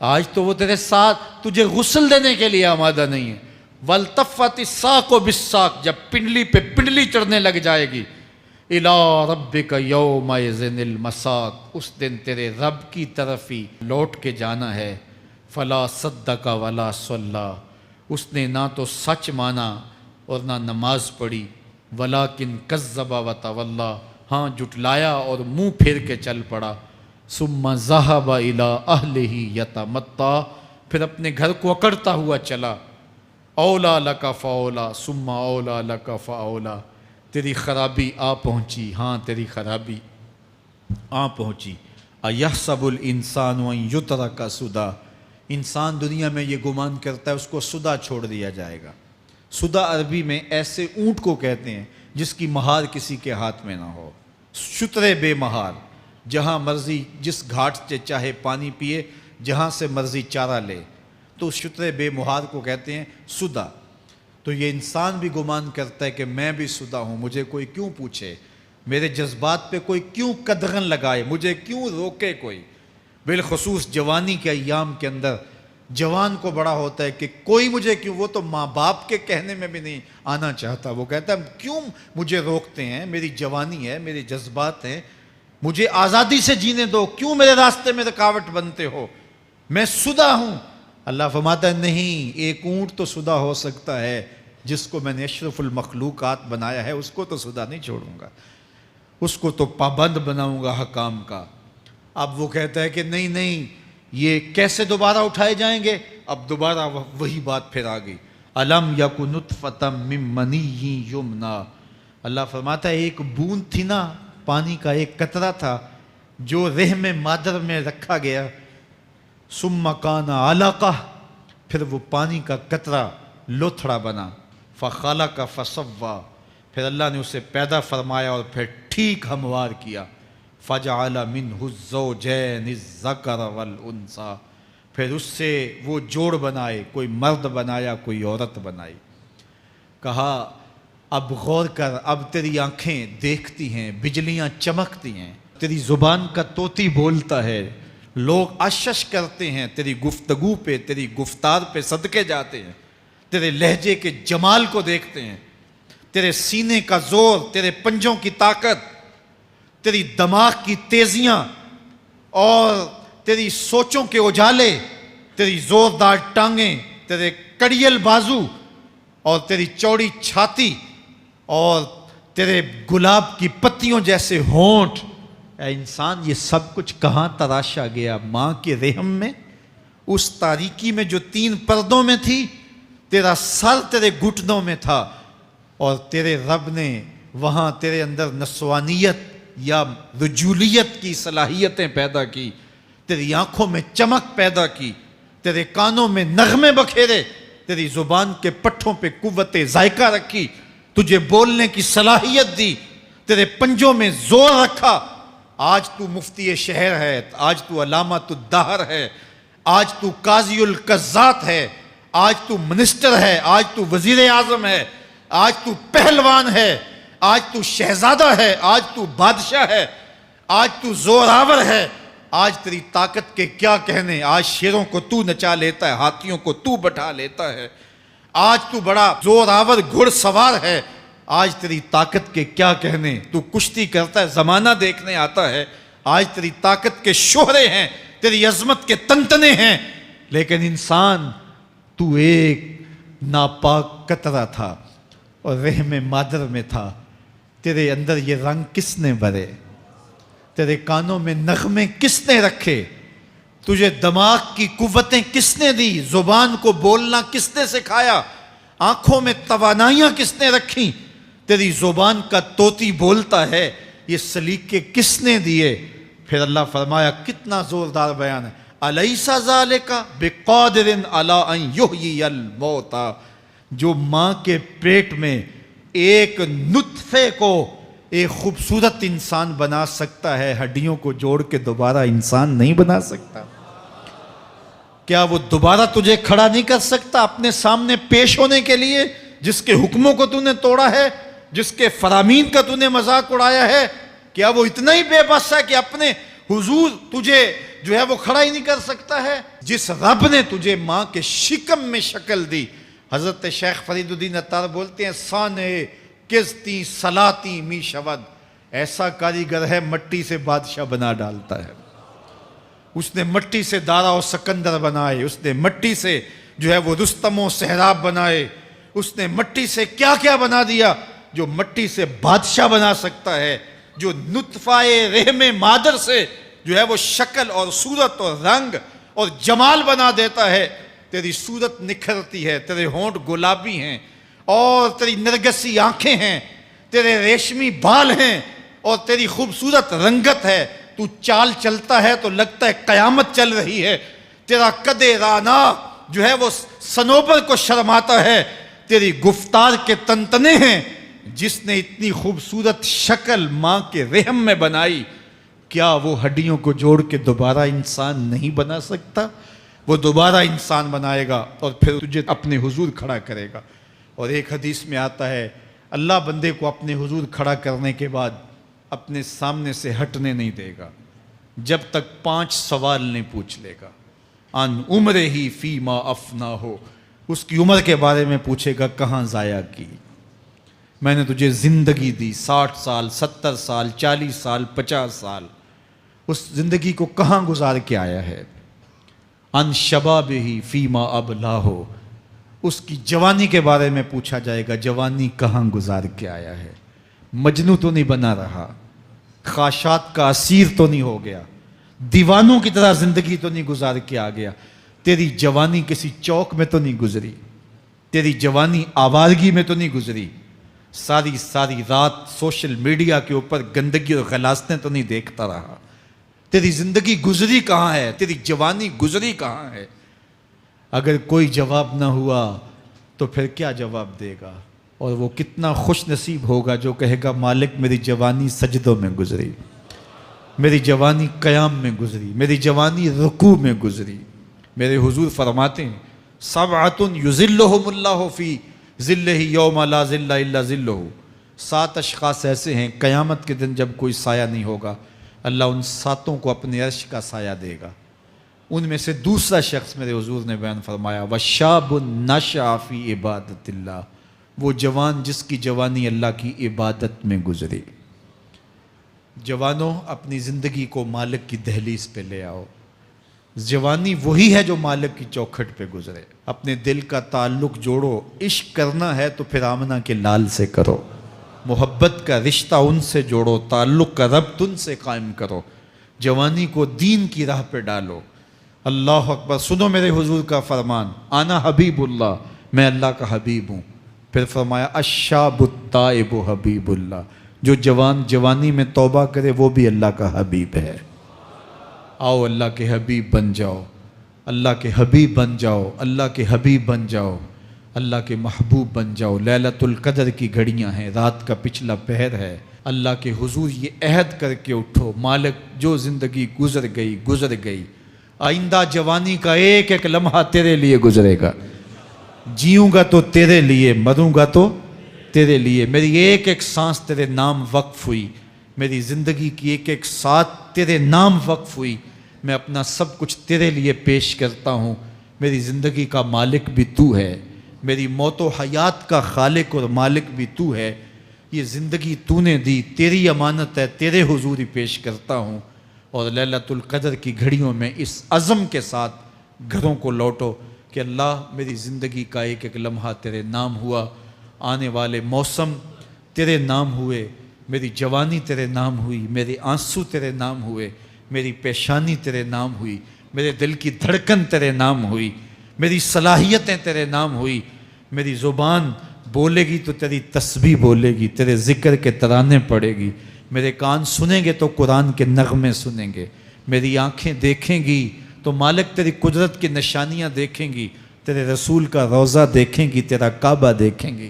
آج تو وہ تیرے ساتھ تجھے غسل دینے کے لیے آمادہ نہیں ہے۔ وَالْتَفَّتِ السَّاقُ بِالسَّاقِ، جب پنڈلی پہ پنڈلی چڑھنے لگ جائے گی، إِلَىٰ رَبِّكَ يَوْمَئِذٍ الْمَسَاقُ، اس دن تیرے رب کی طرف ہی لوٹ کے جانا ہے۔ فَلَا صَدَّقَ وَلَا صَلَّىٰ، اس نے نہ تو سچ مانا اور نہ نماز پڑھی، وَلَٰكِنْ كَذَّبَ وَتَوَلَّىٰ، ہاں جھٹلایا اور منہ پھیر کے چل پڑا۔ ثُمَّ ذَهَبَ إِلَىٰ أَهْلِهِ يَتَمَطَّىٰ، پھر اپنے گھر کو اکڑتا ہوا چلا۔ اولا لک فاولا ثم اولا لک فاولا، تیری خرابی آ پہنچی، ہاں تیری خرابی آ پہنچی۔ ایحسب الانسان ان یترک سدی، انسان دنیا میں یہ گمان کرتا ہے اس کو سدا چھوڑ دیا جائے گا۔ سدا عربی میں ایسے اونٹ کو کہتے ہیں جس کی مہار کسی کے ہاتھ میں نہ ہو، شترے بے مہار، جہاں مرضی جس گھاٹ سے چاہے پانی پیے، جہاں سے مرضی چارہ لے، تو شترے بے مہار کو کہتے ہیں سدا۔ تو یہ انسان بھی گمان کرتا ہے کہ میں بھی سدا ہوں، مجھے کوئی کیوں پوچھے، میرے جذبات پہ کوئی کیوں قدغن لگائے، مجھے کیوں روکے کوئی۔ بالخصوص جوانی کے ایام کے اندر جوان کو بڑا ہوتا ہے کہ کوئی مجھے کیوں، وہ تو ماں باپ کے کہنے میں بھی نہیں آنا چاہتا، وہ کہتا ہے کیوں مجھے روکتے ہیں، میری جوانی ہے، میرے جذبات ہیں، مجھے آزادی سے جینے دو، کیوں میرے راستے میں رکاوٹ بنتے ہو، میں سدا ہوں۔ اللہ فرماتا ہے نہیں، ایک اونٹ تو سدا ہو سکتا ہے، جس کو میں نے اشرف المخلوقات بنایا ہے اس کو تو سدا نہیں چھوڑوں گا، اس کو تو پابند بناؤں گا حکام کا۔ اب وہ کہتا ہے کہ نہیں نہیں، یہ کیسے دوبارہ اٹھائے جائیں گے؟ اب دوبارہ وہی بات پھر آ گئی، الم یک نطفۃ من منی یمنی، اللہ فرماتا ہے ایک بوند تھی نا، پانی کا ایک قطرہ تھا جو رحم مادر میں رکھا گیا، ثم کان علقہ، پھر وہ پانی کا قطرہ لوتھڑا بنا، فخلق فسوی، پھر اللہ نے اسے پیدا فرمایا اور پھر ٹھیک ہموار کیا، فجعل منہ الزوجین الذکر والانثی، پھر اس سے وہ جوڑ بنائے، کوئی مرد بنایا کوئی عورت بنائی۔ کہا اب غور کر، اب تیری آنکھیں دیکھتی ہیں، بجلیاں چمکتی ہیں، تیری زبان کا طوطی بولتا ہے، لوگ اشش کرتے ہیں تیری گفتگو پہ، تیری گفتار پہ صدقے جاتے ہیں، تیرے لہجے کے جمال کو دیکھتے ہیں، تیرے سینے کا زور، تیرے پنجوں کی طاقت، تیری دماغ کی تیزیاں اور تیری سوچوں کے اجالے، تیری زوردار ٹانگیں، تیرے کڑیل بازو اور تیری چوڑی چھاتی اور تیرے گلاب کی پتیوں جیسے ہونٹ، اے انسان یہ سب کچھ کہاں تراشا گیا؟ ماں کے رحم میں، اس تاریکی میں جو 3 پردوں میں تھی، تیرا سر تیرے گھٹنوں میں تھا، اور تیرے رب نے وہاں تیرے اندر نسوانیت یا رجولیت کی صلاحیتیں پیدا کی، تیری آنکھوں میں چمک پیدا کی، تیرے کانوں میں نغمے بکھیرے، تیری زبان کے پٹھوں پہ قوت ذائقہ رکھی، تجھے بولنے کی صلاحیت دی، تیرے پنجوں میں زور رکھا۔ آج تو مفتی شہر ہے، آج تو علامۃ الدہر ہے، آج تو قاضی القضات ہے، آج تو منسٹر ہے، آج تو وزیر اعظم ہے، آج تو پہلوان ہے، آج تو شہزادہ ہے، آج تو بادشاہ ہے، آج تو زوراور ہے۔ آج تیری طاقت کے کیا کہنے، آج شیروں کو تو نچا لیتا ہے، ہاتھیوں کو تو بٹھا لیتا ہے، آج تو بڑا زوراور گھڑ سوار ہے، آج تیری طاقت کے کیا کہنے، تو کشتی کرتا ہے، زمانہ دیکھنے آتا ہے، آج تیری طاقت کے شوہرے ہیں، تیری عظمت کے تنتنے ہیں، لیکن انسان تو ایک ناپاک قطرہ تھا اور رحم مادر میں تھا۔ تیرے اندر یہ رنگ کس نے بھرے، تیرے کانوں میں نغمے کس نے رکھے، تجھے دماغ کی قوتیں کس نے دی، زبان کو بولنا کس نے سکھایا، آنکھوں میں توانائیاں کس نے رکھیں، تیری زبان کا طوطی بولتا ہے، یہ سلیقے کس نے دیے؟ پھر اللہ فرمایا، کتنا زوردار بیان ہے، الیس ذالک بقادر علی ان یحیی الموتى، جو ماں کے پیٹ میں ایک نطفے کو ایک خوبصورت انسان بنا سکتا ہے، ہڈیوں کو جوڑ کے دوبارہ انسان نہیں بنا سکتا؟ کیا وہ دوبارہ تجھے کھڑا نہیں کر سکتا اپنے سامنے پیش ہونے کے لیے، جس کے حکموں کو تو نے توڑا ہے، جس کے فرامین کا تو نے مذاق اڑایا ہے؟ کیا وہ اتنا ہی بے بس ہے کہ اپنے حضور تجھے جو ہے وہ کھڑا ہی نہیں کر سکتا ہے؟ جس رب نے تجھے ماں کے شکم میں شکل دی، حضرت شیخ فرید الدین عطار بولتے ہیں، سانے کزتی سلاتی می شود، ایسا کاریگر ہے مٹی سے بادشاہ بنا ڈالتا ہے۔ اس نے مٹی سے دارا و سکندر بنائے، اس نے مٹی سے جو ہے وہ رستم و سہراب بنائے، اس نے مٹی سے کیا کیا بنا دیا، جو مٹی سے بادشاہ بنا سکتا ہے، جو نطفہ رحم مادر سے جو ہے وہ شکل اور صورت اور رنگ اور جمال بنا دیتا ہے۔ تیری صورت نکھرتی ہے، تیرے ہونٹ گلابی ہیں اور تیری نرگسی آنکھیں ہیں، تیرے ریشمی بال ہیں اور تیری خوبصورت رنگت ہے، تو چال چلتا ہے تو لگتا ہے قیامت چل رہی ہے، تیرا قد رانا جو ہے وہ صنوبر کو شرماتا ہے، تیری گفتار کے تنتنے ہیں۔ جس نے اتنی خوبصورت شکل ماں کے رحم میں بنائی، کیا وہ ہڈیوں کو جوڑ کے دوبارہ انسان نہیں بنا سکتا؟ وہ دوبارہ انسان بنائے گا اور پھر تجھے اپنے حضور کھڑا کرے گا۔ اور ایک حدیث میں آتا ہے، اللہ بندے کو اپنے حضور کھڑا کرنے کے بعد اپنے سامنے سے ہٹنے نہیں دے گا جب تک 5 سوال نہیں پوچھ لے گا۔ ان عمرہ ہی فیما افنا ہو، اس کی عمر کے بارے میں پوچھے گا، کہاں ضائع کی؟ میں نے تجھے زندگی دی، 60 سال 70 سال 40 سال 50 سال، اس زندگی کو کہاں گزار کے آیا ہے؟ ان شبابہ فیما ابلا ہو، اس کی جوانی کے بارے میں پوچھا جائے گا، جوانی کہاں گزار کے آیا ہے؟ مجنوں تو نہیں بنا رہا، خواہشات کا اسیر تو نہیں ہو گیا، دیوانوں کی طرح زندگی تو نہیں گزار کے آ گیا؟ تیری جوانی کسی چوک میں تو نہیں گزری، تیری جوانی آوارگی میں تو نہیں گزری، ساری رات سوشل میڈیا کے اوپر گندگی اور غلاظتیں تو نہیں دیکھتا رہا؟ تیری زندگی گزری کہاں ہے؟ تیری جوانی گزری کہاں ہے؟ اگر کوئی جواب نہ ہوا تو پھر کیا جواب دے گا؟ اور وہ کتنا خوش نصیب ہوگا جو کہے گا، مالک میری جوانی سجدوں میں گزری، میری جوانی قیام میں گزری، میری جوانی رکوع میں گزری۔ میرے حضور فرماتے ہیں، سبعۃ یظلھم اللہ فی ظلہ یوم لا ظل الا ظلہ، 7 اشخاص ایسے ہیں قیامت کے دن جب کوئی سایہ نہیں ہوگا، اللہ ان 7 کو اپنے عرش کا سایہ دے گا۔ ان میں سے دوسرا شخص میرے حضور نے بیان فرمایا، وشاب نشأ فی عبادت اللہ، وہ جوان جس کی جوانی اللہ کی عبادت میں گزری۔ جوانوں، اپنی زندگی کو مالک کی دہلیز پہ لے آؤ۔ جوانی وہی ہے جو مالک کی چوکھٹ پہ گزرے۔ اپنے دل کا تعلق جوڑو، عشق کرنا ہے تو پھر آمنہ کے لال سے کرو، محبت کا رشتہ ان سے جوڑو، تعلق کا ربط ان سے قائم کرو، جوانی کو دین کی راہ پہ ڈالو۔ اللہ اکبر، سنو میرے حضور کا فرمان، انا حبیب اللہ، میں اللہ کا حبیب ہوں۔ پھر فرمایا، الشاب التائب حبیب اللہ، جو جوان جوانی میں توبہ کرے وہ بھی اللہ کا حبیب ہے۔ آؤ اللہ کے حبیب بن جاؤ۔ اللہ کے حبیب بن جاؤ، اللہ کے حبیب بن جاؤ، اللہ کے محبوب بن جاؤ۔ لیلۃ القدر کی گھڑیاں ہیں، رات کا پچھلا پہر ہے۔ اللہ کے حضور یہ عہد کر کے اٹھو، مالک جو زندگی گزر گئی، آئندہ جوانی کا ایک ایک لمحہ تیرے لیے گزرے گا۔ جیوں گا تو تیرے لیے، مروں گا تو تیرے لیے۔ میری ایک ایک سانس تیرے نام وقف ہوئی، میری زندگی کی ایک ایک ساتھ تیرے نام وقف ہوئی۔ میں اپنا سب کچھ تیرے لیے پیش کرتا ہوں۔ میری زندگی کا مالک بھی تو ہے، میری موت و حیات کا خالق اور مالک بھی تو ہے۔ یہ زندگی تو نے دی، تیری امانت ہے، تیرے حضور ہی پیش کرتا ہوں۔ اور لیلۃ القدر کی گھڑیوں میں اس عزم کے ساتھ گھروں کو لوٹو کہ اللہ میری زندگی کا ایک ایک لمحہ تیرے نام ہوا، آنے والے موسم تیرے نام ہوئے، میری جوانی تیرے نام ہوئی، میرے آنسو تیرے نام ہوئے، میری پیشانی تیرے نام ہوئی، میرے دل کی دھڑکن تیرے نام ہوئی، میری صلاحیتیں تیرے نام ہوئی۔ میری زبان بولے گی تو تیری تسبیح بولے گی، تیرے ذکر کے ترانے پڑے گی، میرے کان سنیں گے تو قرآن کے نغمے سنیں گے، میری آنکھیں دیکھیں گی تو مالک تیری قدرت کی نشانیاں دیکھیں گی، تیرے رسول کا روضہ دیکھیں گی، تیرا کعبہ دیکھیں گی۔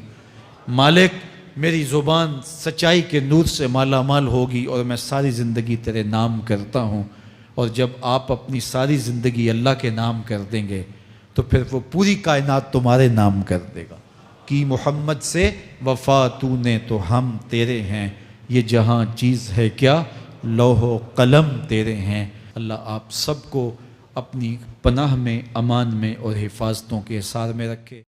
مالک میری زبان سچائی کے نور سے مالا مال ہوگی اور میں ساری زندگی تیرے نام کرتا ہوں۔ اور جب آپ اپنی ساری زندگی اللہ کے نام کر دیں گے تو پھر وہ پوری کائنات تمہارے نام کر دے گا۔ کی محمد سے وفا تو نے تو ہم تیرے ہیں، یہ جہاں چیز ہے کیا لوح و قلم تیرے ہیں۔ اللہ آپ سب کو اپنی پناہ میں، امان میں اور حفاظتوں کے حصار میں رکھے۔